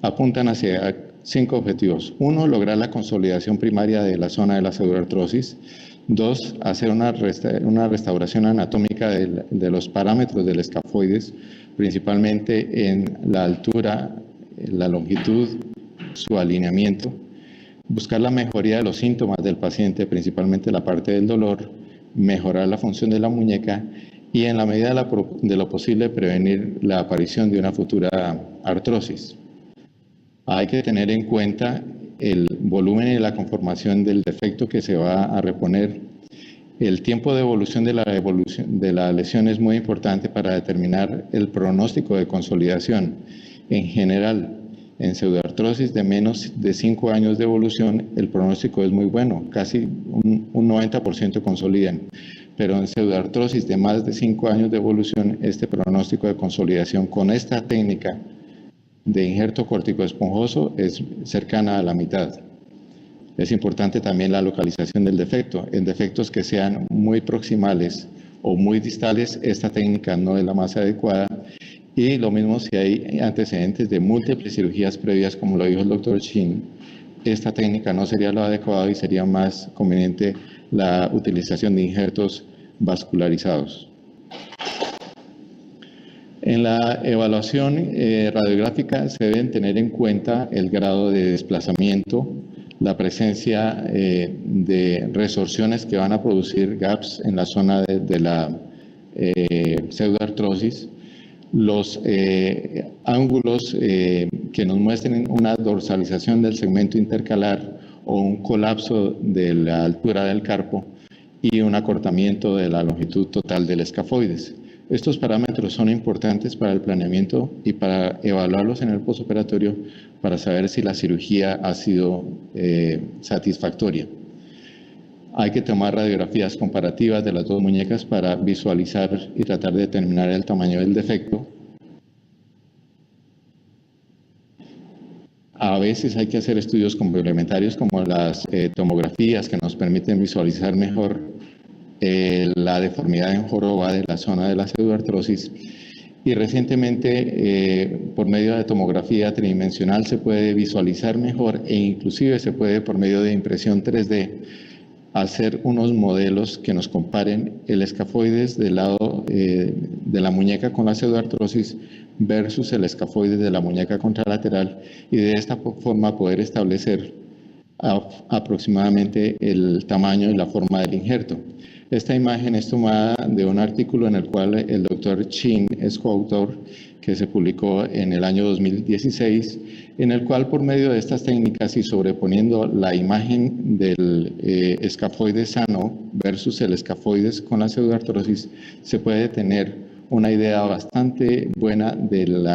apuntan hacia 5 objetivos. 1, lograr la consolidación primaria de la zona de la pseudoartrosis. 2, hacer una restauración anatómica de los parámetros del escafoides, principalmente en la altura, la longitud, su alineamiento, buscar la mejoría de los síntomas del paciente, principalmente la parte del dolor, mejorar la función de la muñeca y en la medida de lo posible prevenir la aparición de una futura artrosis. Hay que tener en cuenta el volumen y la conformación del defecto que se va a reponer. El tiempo de evolución de la lesión es muy importante para determinar el pronóstico de consolidación. En general, en pseudoartrosis de menos de 5 años de evolución, el pronóstico es muy bueno, casi un 90% consolidan. Pero en pseudoartrosis de más de 5 años de evolución, este pronóstico de consolidación con esta técnica de injerto corticoesponjoso es cercana a la mitad. Es importante también la localización del defecto. En defectos que sean muy proximales o muy distales, esta técnica no es la más adecuada. Y lo mismo si hay antecedentes de múltiples cirugías previas, como lo dijo el doctor Chin, esta técnica no sería lo adecuado y sería más conveniente la utilización de injertos vascularizados. En la evaluación radiográfica se deben tener en cuenta el grado de desplazamiento, la presencia de resorciones que van a producir gaps en la zona de la pseudoartrosis, los ángulos que nos muestren una dorsalización del segmento intercalar o un colapso de la altura del carpo y un acortamiento de la longitud total del escafoides. Estos parámetros son importantes para el planeamiento y para evaluarlos en el postoperatorio para saber si la cirugía ha sido satisfactoria. Hay que tomar radiografías comparativas de las dos muñecas para visualizar y tratar de determinar el tamaño del defecto. A veces hay que hacer estudios complementarios como las tomografías que nos permiten visualizar mejor la deformidad en joroba de la zona de la pseudoartrosis. Y recientemente, por medio de tomografía tridimensional, se puede visualizar mejor e inclusive se puede, por medio de impresión 3D, hacer unos modelos que nos comparen el escafoides del lado de la muñeca con la pseudoartrosis versus el escafoide de la muñeca contralateral y de esta forma poder establecer aproximadamente el tamaño y la forma del injerto. Esta imagen es tomada de un artículo en el cual el doctor Chin es coautor, que se publicó en el año 2016, en el cual por medio de estas técnicas y sobreponiendo la imagen del escafoide sano versus el escafoide con la pseudoartrosis, se puede tener una idea bastante buena del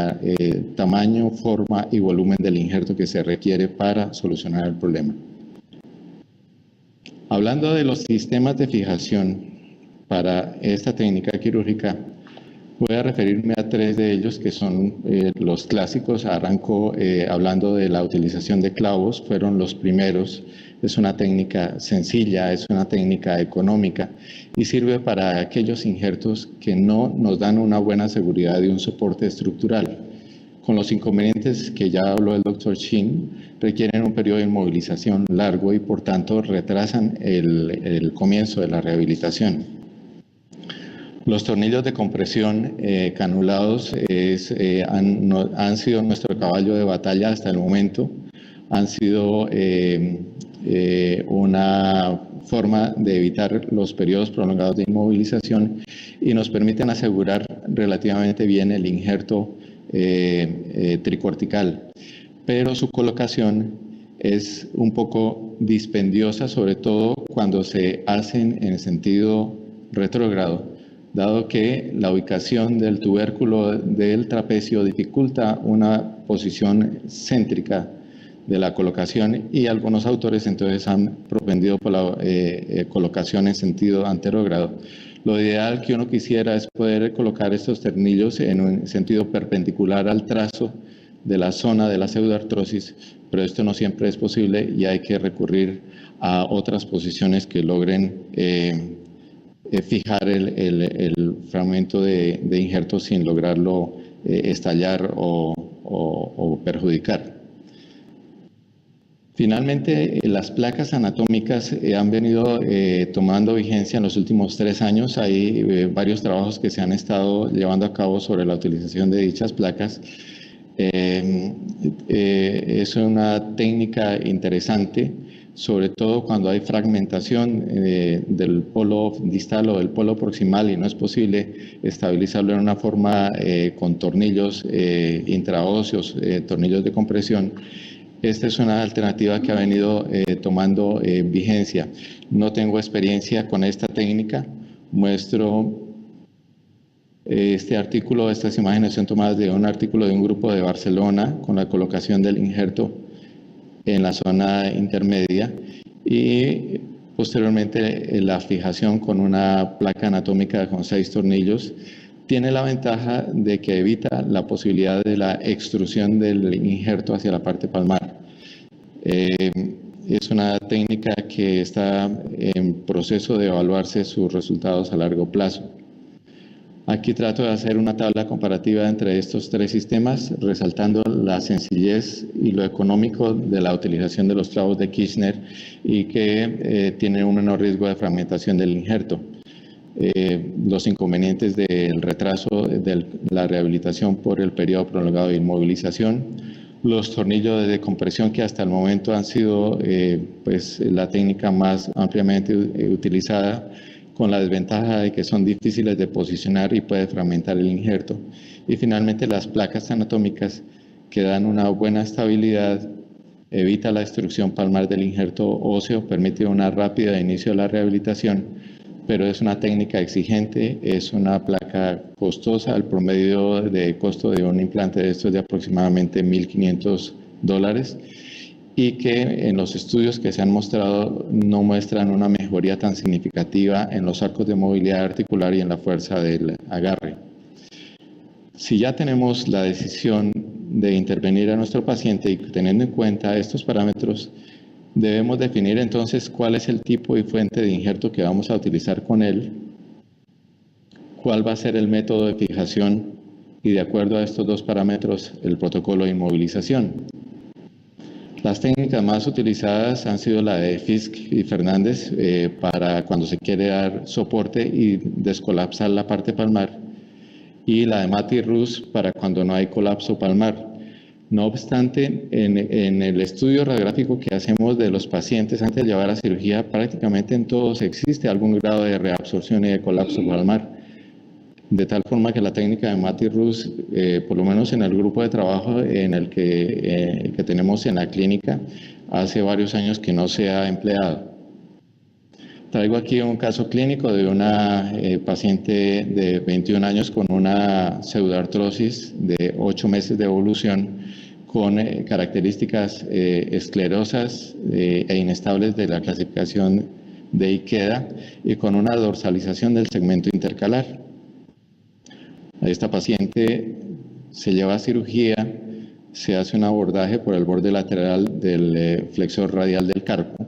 tamaño, forma y volumen del injerto que se requiere para solucionar el problema. Hablando de los sistemas de fijación para esta técnica quirúrgica, voy a referirme a 3 de ellos que son los clásicos. Arranco hablando de la utilización de clavos, fueron los primeros. Es una técnica sencilla, es una técnica económica y sirve para aquellos injertos que no nos dan una buena seguridad de un soporte estructural. Con los inconvenientes que ya habló el doctor Chin, requieren un periodo de inmovilización largo y por tanto retrasan el comienzo de la rehabilitación. Los tornillos de compresión canulados han sido nuestro caballo de batalla hasta el momento. Han sido una forma de evitar los periodos prolongados de inmovilización y nos permiten asegurar relativamente bien el injerto tricortical, pero su colocación es un poco dispendiosa, sobre todo cuando se hacen en sentido retrógrado, dado que la ubicación del tubérculo del trapecio dificulta una posición céntrica de la colocación y algunos autores entonces han propendido por la colocación en sentido anterógrado. Lo ideal que uno quisiera es poder colocar estos tornillos en un sentido perpendicular al trazo de la zona de la pseudoartrosis, pero esto no siempre es posible y hay que recurrir a otras posiciones que logren fijar el fragmento de injerto sin lograrlo estallar o perjudicar. Finalmente, las placas anatómicas han venido tomando vigencia en los últimos 3 años. Hay varios trabajos que se han estado llevando a cabo sobre la utilización de dichas placas. Es una técnica interesante, sobre todo cuando hay fragmentación del polo distal o del polo proximal y no es posible estabilizarlo en una forma con tornillos intraóseos, tornillos de compresión. Esta es una alternativa que ha venido tomando vigencia. No tengo experiencia con esta técnica. Muestro este artículo, estas imágenes son tomadas de un artículo de un grupo de Barcelona con la colocación del injerto en la zona intermedia y posteriormente la fijación con una placa anatómica con 6 tornillos. Tiene la ventaja de que evita la posibilidad de la extrusión del injerto hacia la parte palmar. Es una técnica que está en proceso de evaluarse sus resultados a largo plazo. Aquí trato de hacer una tabla comparativa entre estos 3 sistemas, resaltando la sencillez y lo económico de la utilización de los clavos de Kirchner y que tienen un menor riesgo de fragmentación del injerto. Los inconvenientes del retraso de la rehabilitación por el periodo prolongado de inmovilización, los tornillos de compresión que hasta el momento han sido pues, la técnica más ampliamente utilizada, con la desventaja de que son difíciles de posicionar y puede fragmentar el injerto. Y finalmente las placas anatómicas que dan una buena estabilidad, evita la destrucción palmar del injerto óseo, permite una rápida inicio de la rehabilitación, pero es una técnica exigente, es una placa costosa. El promedio de costo de un implante de estos es de aproximadamente $1.500 y que en los estudios que se han mostrado no muestran una mejoría tan significativa en los arcos de movilidad articular y en la fuerza del agarre. Si ya tenemos la decisión de intervenir a nuestro paciente y teniendo en cuenta estos parámetros, debemos definir entonces cuál es el tipo y fuente de injerto que vamos a utilizar con él, cuál va a ser el método de fijación y de acuerdo a estos 2 parámetros el protocolo de inmovilización. Las técnicas más utilizadas han sido la de Fisk y Fernández para cuando se quiere dar soporte y descolapsar la parte palmar y la de Matty-Rus para cuando no hay colapso palmar. No obstante, en el estudio radiográfico que hacemos de los pacientes antes de llevar a cirugía, prácticamente en todos existe algún grado de reabsorción y de colapso palmar. De tal forma que la técnica de Matty-Rus, por lo menos en el grupo de trabajo en el que tenemos en la clínica, hace varios años que no se ha empleado. Traigo aquí un caso clínico de una paciente de 21 años con una pseudoartrosis de 8 meses de evolución, con características esclerosas e inestables de la clasificación de Ikeda y con una dorsalización del segmento intercalar. A esta paciente se lleva a cirugía, se hace un abordaje por el borde lateral del flexor radial del carpo,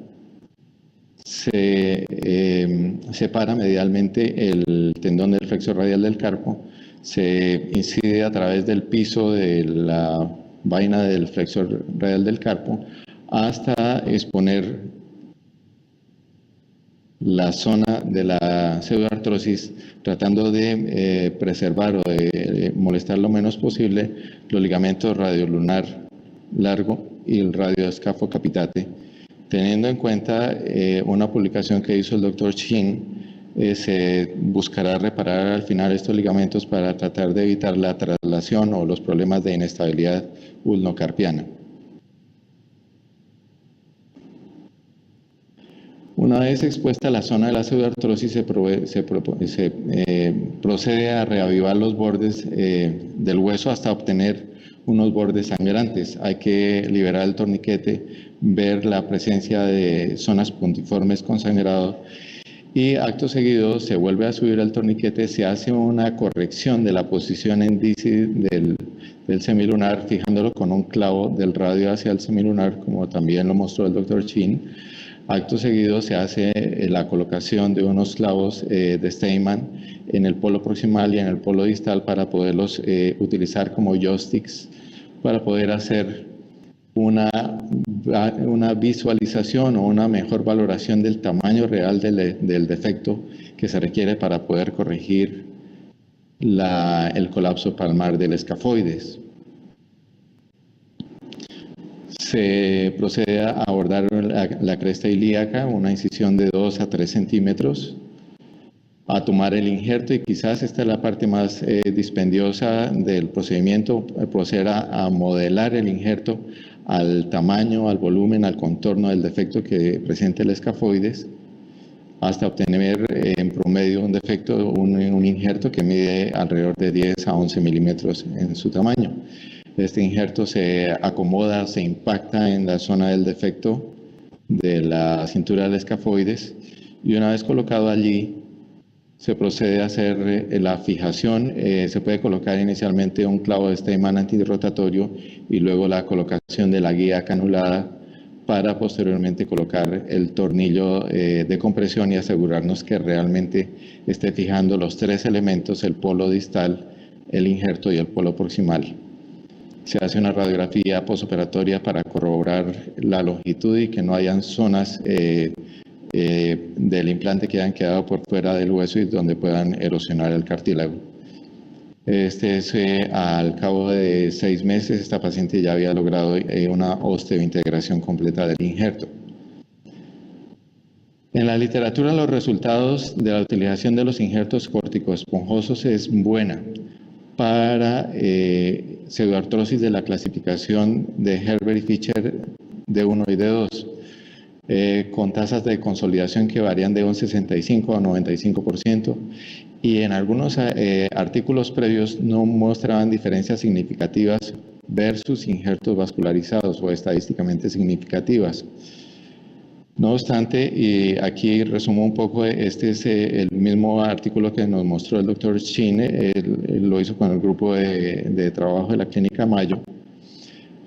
se separa medialmente el tendón del flexor radial del carpo, se incide a través del piso de la vaina del flexor radial del carpo hasta exponer la zona de la pseudoartrosis, tratando de preservar o de molestar lo menos posible los ligamentos radiolunar largo y el radioescafo capitate. Teniendo en cuenta una publicación que hizo el doctor Chin, se buscará reparar al final estos ligamentos para tratar de evitar la traslación o los problemas de inestabilidad ulnocarpiana. Una vez expuesta la zona de la pseudoartrosis, se procede a reavivar los bordes del hueso hasta obtener unos bordes sangrantes. Hay que liberar el torniquete, ver la presencia de zonas puntiformes con sangrado y acto seguido se vuelve a subir el torniquete, se hace una corrección de la posición en DC del semilunar, fijándolo con un clavo del radio hacia el semilunar, como también lo mostró el doctor Chin. Acto seguido se hace la colocación de unos clavos de Steinmann en el polo proximal y en el polo distal para poderlos utilizar como joysticks para poder hacer una visualización o una mejor valoración del tamaño real del defecto que se requiere para poder corregir el colapso palmar del escafoides. Se procede a abordar la cresta ilíaca, una incisión de 2 a 3 centímetros, a tomar el injerto, y quizás esta es la parte más dispendiosa del procedimiento, proceder a modelar el injerto al tamaño, al volumen, al contorno del defecto que presenta el escafoides, hasta obtener en promedio un defecto, un injerto que mide alrededor de 10 a 11 milímetros en su tamaño. Este injerto se acomoda, se impacta en la zona del defecto de la cintura del escafoides, y una vez colocado allí se procede a hacer la fijación. Se puede colocar inicialmente un clavo de Steinmann antirrotatorio y luego la colocación de la guía canulada para posteriormente colocar el tornillo de compresión y asegurarnos que realmente esté fijando los 3 elementos, el polo distal, el injerto y el polo proximal. Se hace una radiografía postoperatoria para corroborar la longitud y que no hayan zonas del implante que hayan quedado por fuera del hueso y donde puedan erosionar el cartílago. Al cabo de 6 meses, esta paciente ya había logrado una osteointegración completa del injerto. En la literatura, los resultados de la utilización de los injertos corticoesponjosos es buena para pseudoartrosis de la clasificación de Herbert y Fischer de 1 y de 2. Con tasas de consolidación que varían de un 65 a 95%, y en algunos artículos previos no mostraban diferencias significativas versus injertos vascularizados o estadísticamente significativas. No obstante, y aquí resumo un poco, este es el mismo artículo que nos mostró el doctor Chin, él lo hizo con el grupo de trabajo de la Clínica Mayo,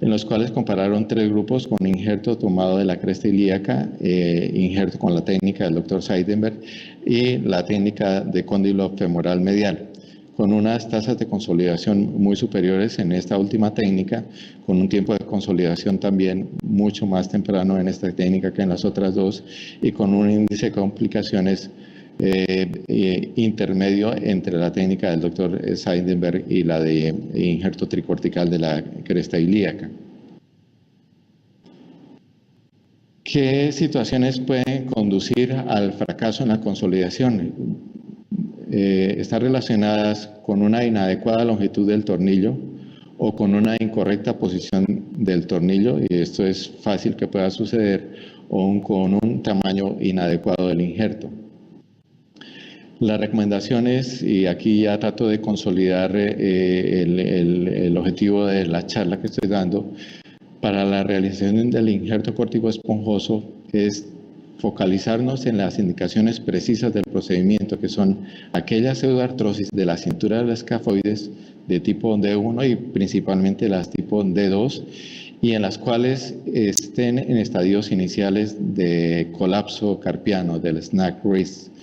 en los cuales compararon 3 grupos con injerto tomado de la cresta ilíaca, injerto con la técnica del doctor Seidenberg y la técnica de cóndilo femoral medial, con unas tasas de consolidación muy superiores en esta última técnica, con un tiempo de consolidación también mucho más temprano en esta técnica que en las otras 2, y con un índice de complicaciones intermedio entre la técnica del doctor Seidenberg y la de injerto tricortical de la cresta ilíaca. ¿Qué situaciones pueden conducir al fracaso en la consolidación? Están relacionadas con una inadecuada longitud del tornillo o con una incorrecta posición del tornillo, y esto es fácil que pueda suceder, o con un tamaño inadecuado del injerto. Las recomendaciones, y aquí ya trato de consolidar el objetivo de la charla que estoy dando, para la realización del injerto córtico esponjoso es focalizarnos en las indicaciones precisas del procedimiento, que son aquellas pseudoartrosis de la cintura de los escafoides de tipo D1 y principalmente las tipo D2, y en las cuales estén en estadios iniciales de colapso carpiano, del snag wrist.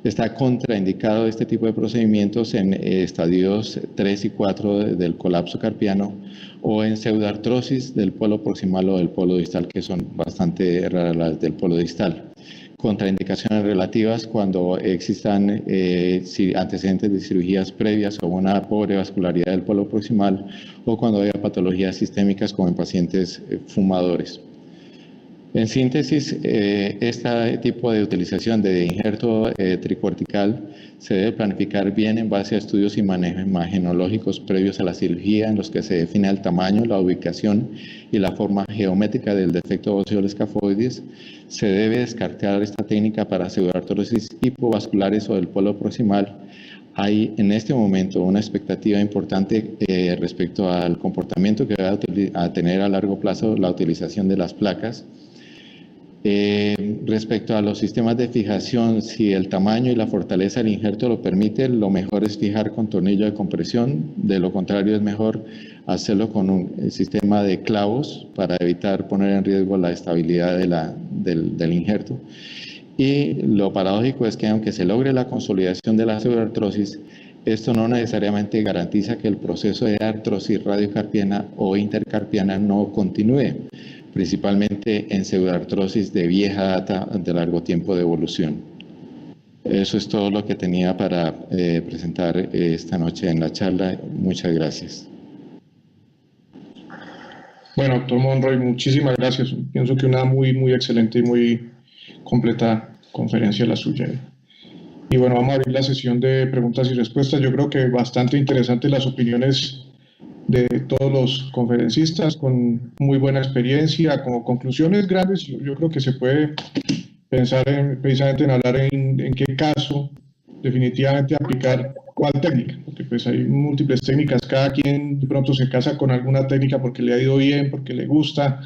Está contraindicado este tipo de procedimientos en estadios 3 y 4 del colapso carpiano o en pseudoartrosis del polo proximal o del polo distal, que son bastante raras las del polo distal. Contraindicaciones relativas cuando existan antecedentes de cirugías previas o una pobre vascularidad del polo proximal, o cuando haya patologías sistémicas como en pacientes fumadores. En síntesis, este tipo de utilización de injerto tricortical se debe planificar bien en base a estudios imagenológicos previos a la cirugía, en los que se define el tamaño, la ubicación y la forma geométrica del defecto óseo del escafoides. Se debe descartar esta técnica para pseudoartrosis hipovasculares o del polo proximal. Hay en este momento una expectativa importante respecto al comportamiento que va a tener a largo plazo la utilización de las placas. Respecto a los sistemas de fijación, si el tamaño y la fortaleza del injerto lo permite, lo mejor es fijar con tornillo de compresión. De lo contrario, es mejor hacerlo con un sistema de clavos para evitar poner en riesgo la estabilidad del injerto. Y lo paradójico es que aunque se logre la consolidación de la pseudoartrosis, esto no necesariamente garantiza que el proceso de artrosis radiocarpiana o intercarpiana no continúe, principalmente en pseudoartrosis de vieja data de largo tiempo de evolución. Eso es todo lo que tenía para presentar esta noche en la charla. Muchas gracias. Bueno, doctor Monroy, muchísimas gracias. Pienso que una muy excelente y muy completa conferencia la suya. Y bueno, vamos a abrir la sesión de preguntas y respuestas. Yo creo que bastante interesantes las opiniones de todos los conferencistas, con muy buena experiencia, como conclusiones grandes. Yo creo que se puede pensar precisamente en hablar en qué caso definitivamente aplicar cuál técnica, porque pues hay múltiples técnicas, cada quien de pronto se casa con alguna técnica porque le ha ido bien, porque le gusta,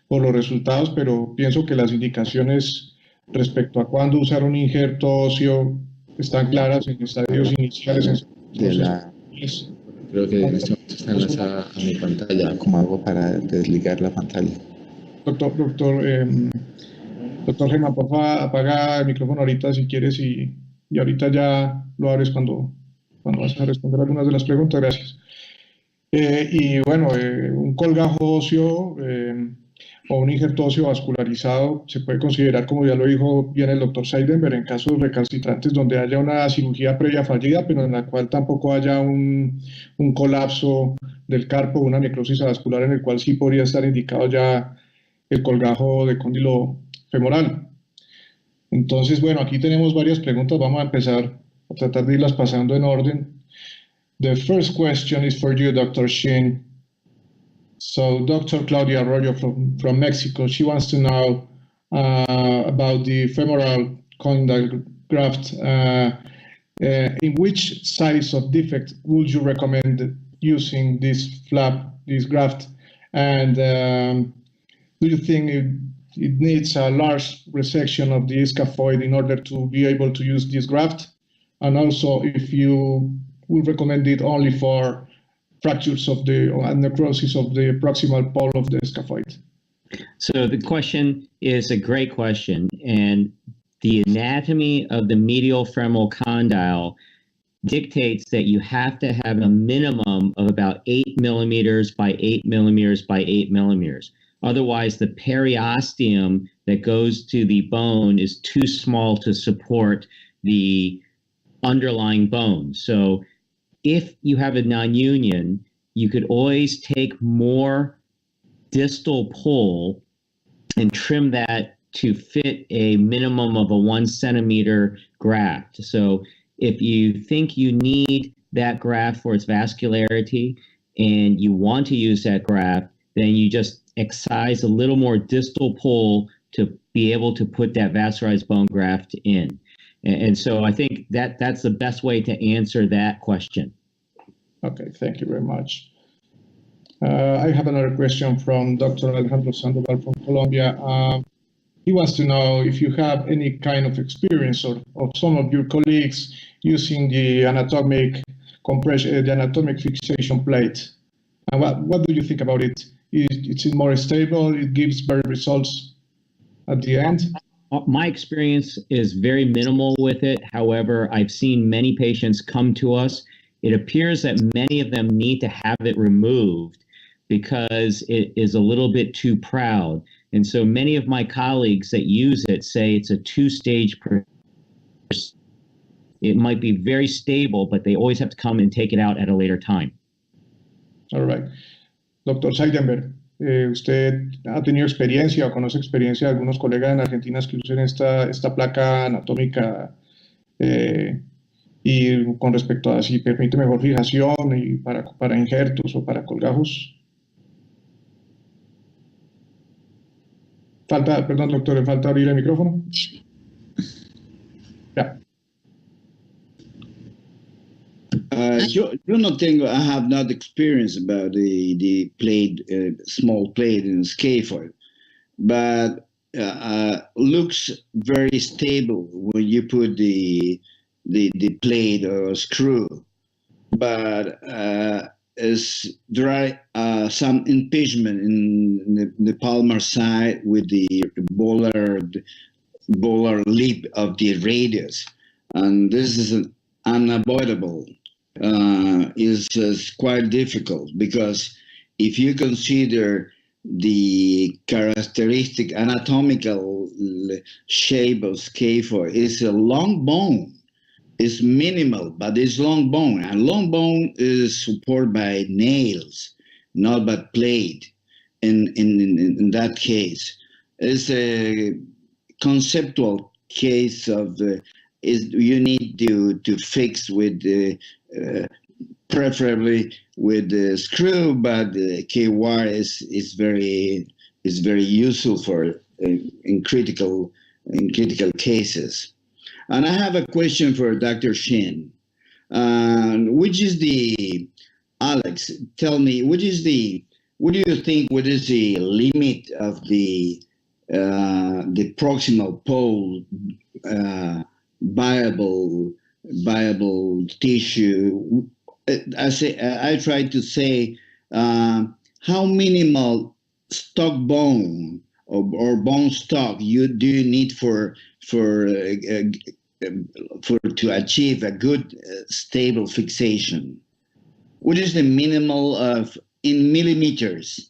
por los resultados, pero pienso que las indicaciones respecto a cuándo usar un injerto óseo están claras en estadios iniciales. Creo que en este momento está enlazada a mi pantalla. ¿Cómo hago para desligar la pantalla? Doctor Germán, por favor, apaga el micrófono ahorita si quieres y ahorita ya lo abres cuando vas a responder algunas de las preguntas. Gracias. Y bueno, un colgajo óseo o un injerto óseo vascularizado se puede considerar, como ya lo dijo bien el doctor Seidenberg, en casos recalcitrantes donde haya una cirugía previa fallida, pero en la cual tampoco haya un colapso del carpo, una necrosis vascular, en el cual sí podría estar indicado ya el colgajo de cóndilo femoral. Entonces, bueno, aquí tenemos varias preguntas. Vamos a empezar a tratar de irlas pasando en orden. The first question is for you, Dr. Shin. So Dr. Claudia Arroyo from Mexico, she wants to know about the femoral condyle graft. In which size of defect would you recommend using this graft? And do you think it needs a large resection of the scaphoid in order to be able to use this graft? And also, if you would recommend it only for fractures of and necrosis of the proximal pole of the scaphoid? So the question is a great question, and the anatomy of the medial femoral condyle dictates that you have to have a minimum of about 8 millimeters by 8 millimeters by 8 millimeters. Otherwise, the periosteum that goes to the bone is too small to support the underlying bone. So if you have a non-union, you could always take more distal pull and trim that to fit a minimum of a 1 centimeter graft. So if you think you need that graft for its vascularity and you want to use that graft, then you just excise a little more distal pull to be able to put that vascularized bone graft in. And so I think that's the best way to answer that question. Okay, thank you very much. I have another question from Dr. Alejandro Sandoval from Colombia. He wants to know if you have any kind of experience of some of your colleagues using the anatomic compression, the anatomic fixation plate. And what do you think about it? It's more stable, it gives better results at the end? My experience is very minimal with it. However, I've seen many patients come to us. It appears that many of them need to have it removed because it is a little bit too proud. And so many of my colleagues that use it say it's a 2-stage process. It might be very stable, but they always have to come and take it out at a later time. All right. Doctor Seidenberg, ¿usted ha tenido experiencia o conoce experiencia de algunos colegas en Argentina que usen esta placa anatómica y con respecto a si permite mejor fijación y para injertos o para colgajos? Perdón, doctor, le falta abrir el micrófono. Ya. Yo no tengo, I have not experience about the plate, small plate in scaphoid, but looks very stable when you put the plate or screw. But there are some impingement in the palmar side with the volar lip of the radius, and this is unavoidable. Is quite difficult because if you consider the characteristic anatomical shape of scaphoid, it's a long bone. It's minimal, but it's long bone, and long bone is supported by nails, not by plate. In that case, it's a conceptual case of you need to fix with preferably with the screw, but the K-wire is very useful for in critical cases. And I have a question for Dr. Shin, which is the Alex? Tell me, what do you think? What is the limit of the proximal pole viable tissue? I try to say how minimal stock bone or bone stock do you need for to achieve a good stable fixation? What is the minimal of in millimeters?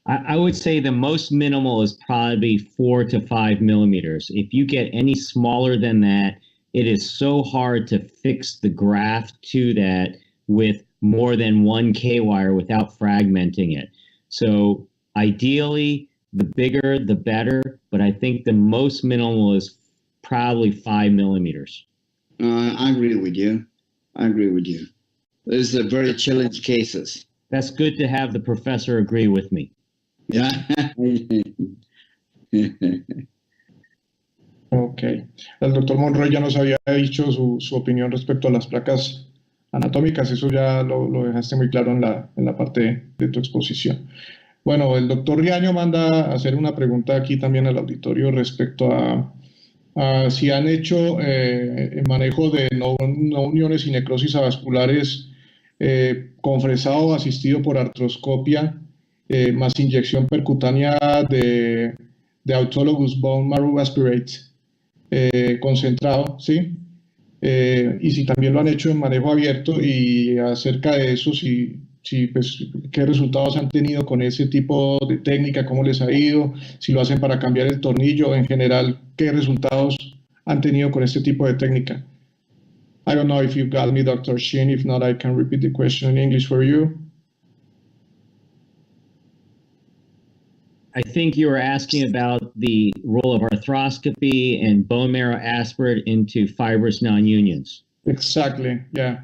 I would say the most minimal is probably 4 to 5 millimeters. If you get any smaller than that, it is so hard to fix the graft to that with more than one K-wire without fragmenting it. So ideally, the bigger, the better, but I think the most minimal is probably 5 millimeters. I agree with you. These are very challenging cases. That's good to have the professor agree with me. Yeah. Ok. El doctor Monroy ya nos había dicho su opinión respecto a las placas anatómicas. Eso ya lo dejaste muy claro en la parte de tu exposición. Bueno, el doctor Riaño manda a hacer una pregunta aquí también al auditorio respecto a si han hecho el manejo de no uniones y necrosis avasculares con fresado asistido por artroscopia más inyección percutánea de autologous bone marrow aspirate concentrado, ¿sí? Y si también lo han hecho en manejo abierto, y acerca de eso, pues, qué resultados han tenido con ese tipo de técnica, cómo les ha ido, si lo hacen para cambiar el tornillo, en general, qué resultados han tenido con este tipo de técnica. I don't know if you got me, Dr. Shin. If not, I can repeat the question in English for you. I think you were asking about the role of arthroscopy and bone marrow aspirate into fibrous non-unions. Exactly, yeah.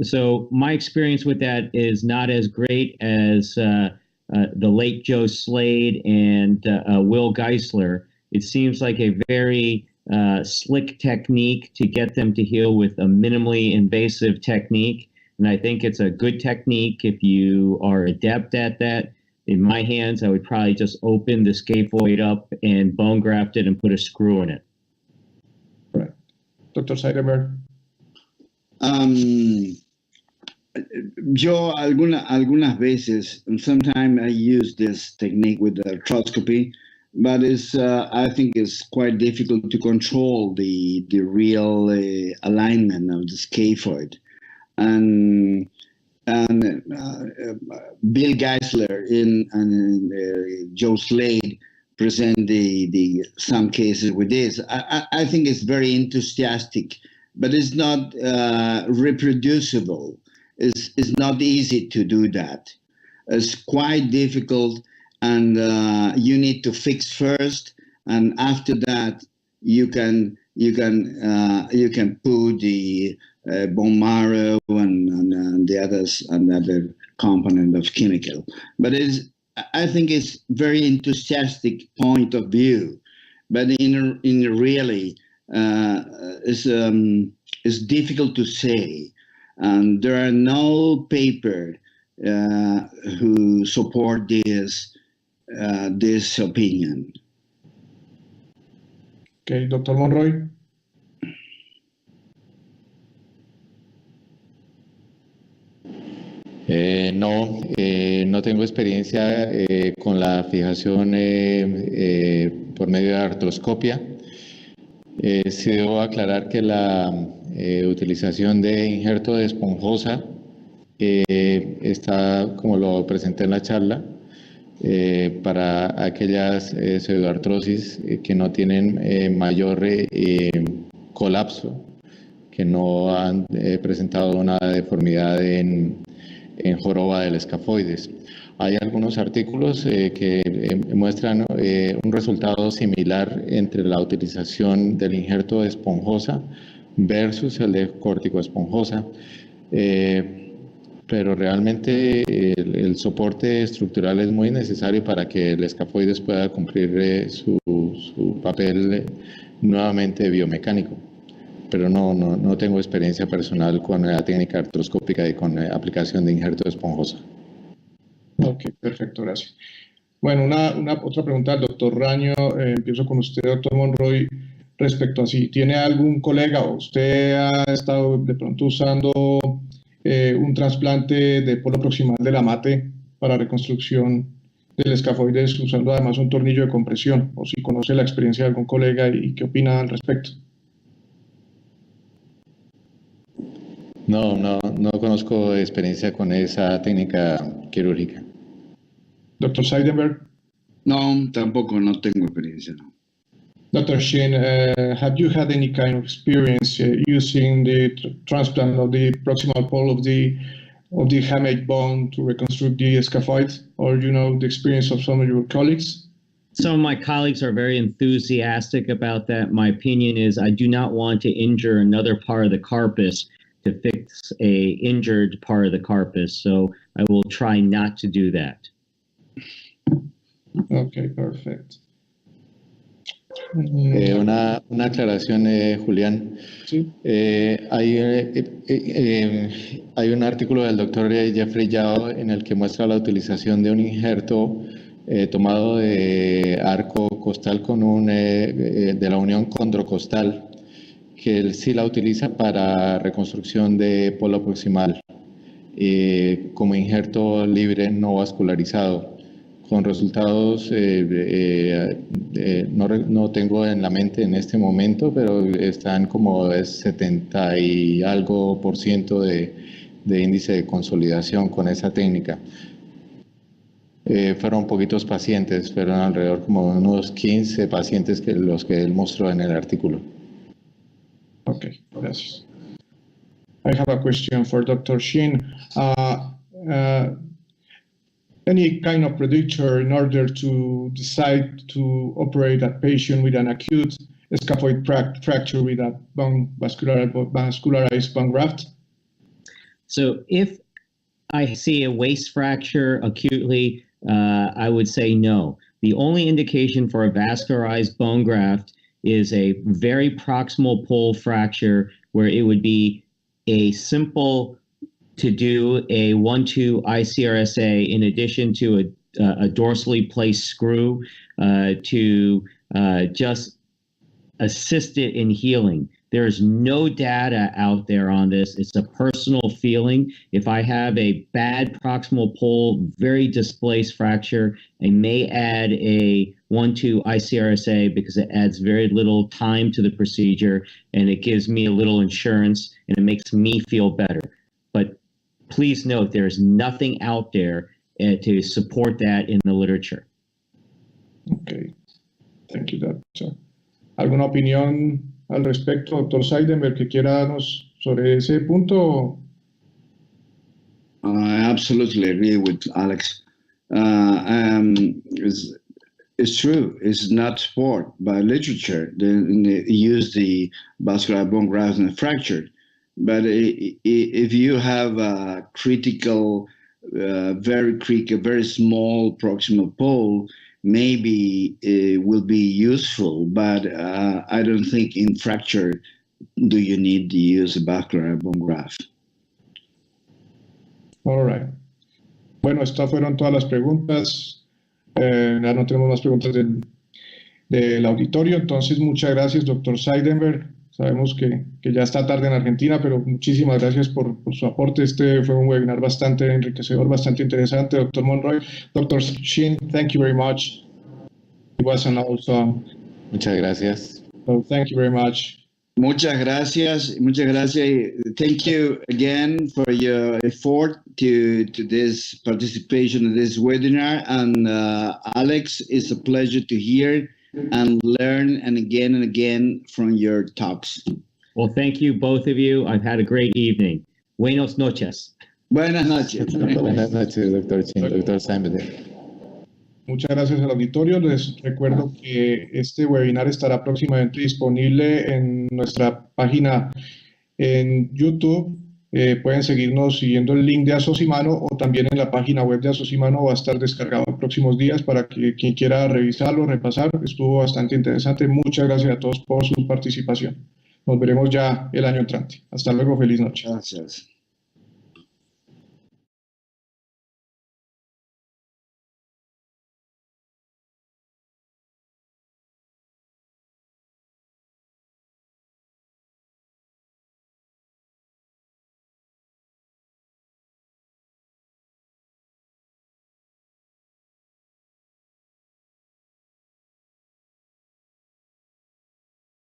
So my experience with that is not as great as the late Joe Slade and Will Geisler. It seems like a very slick technique to get them to heal with a minimally invasive technique. And I think it's a good technique if you are adept at that. In my hands, I would probably just open the scaphoid up and bone graft it and put a screw in it. Right. Dr. Seidenberg. Yo algunas veces, sometimes I use this technique with the arthroscopy, but I think it's quite difficult to control the real alignment of the scaphoid. And Bill Geisler and Joe Slade present some cases with this. I think it's very enthusiastic, but it's not reproducible. It's not easy to do that. It's quite difficult, and you need to fix first, and after that you can put the bone marrow and the others, another component of chemical. But I think it's very enthusiastic point of view, but in really it's difficult to say, and there are no paper who support this opinion. Okay, Dr. Monroy. No tengo experiencia con la fijación por medio de artroscopia. Sí debo aclarar que la utilización de injerto de esponjosa está, como lo presenté en la charla, para aquellas pseudoartrosis que no tienen mayor colapso, que no han presentado una deformidad en joroba del escafoides. Hay algunos artículos que muestran un resultado similar entre la utilización del injerto de esponjosa versus el de corticoesponjosa, pero realmente el soporte estructural es muy necesario para que el escafoides pueda cumplir su papel nuevamente biomecánico. Pero no tengo experiencia personal con la técnica artroscópica y con aplicación de injerto de esponjosa. Ok, perfecto, gracias. Bueno, otra pregunta al doctor Raño. Empiezo con usted, doctor Monroy, respecto a si tiene algún colega o usted ha estado de pronto usando un trasplante de polo proximal de la mate para reconstrucción del escafoides usando además un tornillo de compresión, o si conoce la experiencia de algún colega y qué opina al respecto. No conozco experiencia con esa técnica quirúrgica. Dr. Seidenberg? No, tampoco, no tengo experiencia. No. Dr. Shin, have you had any kind of experience using the transplant of the proximal pole of the hamate bone to reconstruct the scaphoid, or the experience of some of your colleagues? Some of my colleagues are very enthusiastic about that. My opinion is I do not want to injure another part of the carpus to fix a injured part of the carpus, so I will try not to do that. Okay, perfect. Una aclaración, Julián. Sí. Hay un artículo del doctor Jeffrey Yao en el que muestra la utilización de un injerto tomado de arco costal con de la unión condrocostal, que él sí la utiliza para reconstrucción de polo proximal como injerto libre no vascularizado, con resultados no tengo en la mente en este momento, pero están como 70 y algo % de índice de consolidación con esa técnica. fueron poquitos pacientes, fueron alrededor como unos 15 pacientes que los que él mostró en el artículo. Okay, gracias. I have a question for Dr. Shin. Any kind of predictor in order to decide to operate a patient with an acute scaphoid fracture with a vascularized bone graft? So if I see a waist fracture acutely, I would say no. The only indication for a vascularized bone graft is a very proximal pole fracture where it would be a simple to do a 1-2 ICRSA in addition to a dorsally placed screw to just assist it in healing. There is no data out there on this. It's a personal feeling. If I have a bad proximal pole, very displaced fracture, I may add a 1-2 ICRSA because it adds very little time to the procedure and it gives me a little insurance and it makes me feel better. But please note, there's nothing out there to support that in the literature. Okay, thank you, doctor. ¿Alguna opinión al respecto, doctor Seidenberg, que quiera darnos sobre ese punto? I absolutely agree with Alex. It's true. It's not support by literature. They use the vascular bone graft and fractured. But if you have a critical, very small proximal pole, maybe it will be useful. But I don't think in fracture do you need to use a vascular bone graft. All right. Bueno, estas fueron todas las preguntas. Ya no tenemos más preguntas del auditorio. Entonces, muchas gracias, doctor Seidenberg. Sabemos que ya está tarde en Argentina, pero muchísimas gracias por su aporte. Este fue un webinar bastante enriquecedor, bastante interesante, Dr. Monroy. Dr. Shin, thank you very much. It was an awesome. Muchas gracias. So thank you very much. Muchas gracias. Thank you again for your effort to this participation in this webinar. And Alex, it's a pleasure to hear and learn and again from your talks. Well, thank you, both of you. I've had a great evening. Buenas noches. Buenas noches. Buenas noches, doctor Shin, doctor Seidenberg. Muchas gracias al auditorio. Les recuerdo que este webinar estará próximamente disponible en nuestra página en YouTube. Pueden seguirnos siguiendo el link de Asosimano o también en la página web de Asosimano va a estar descargado en próximos días para que quien quiera revisarlo, repasar. Estuvo bastante interesante. Muchas gracias a todos por su participación. Nos veremos ya el año entrante. Hasta luego. Feliz noche. Gracias.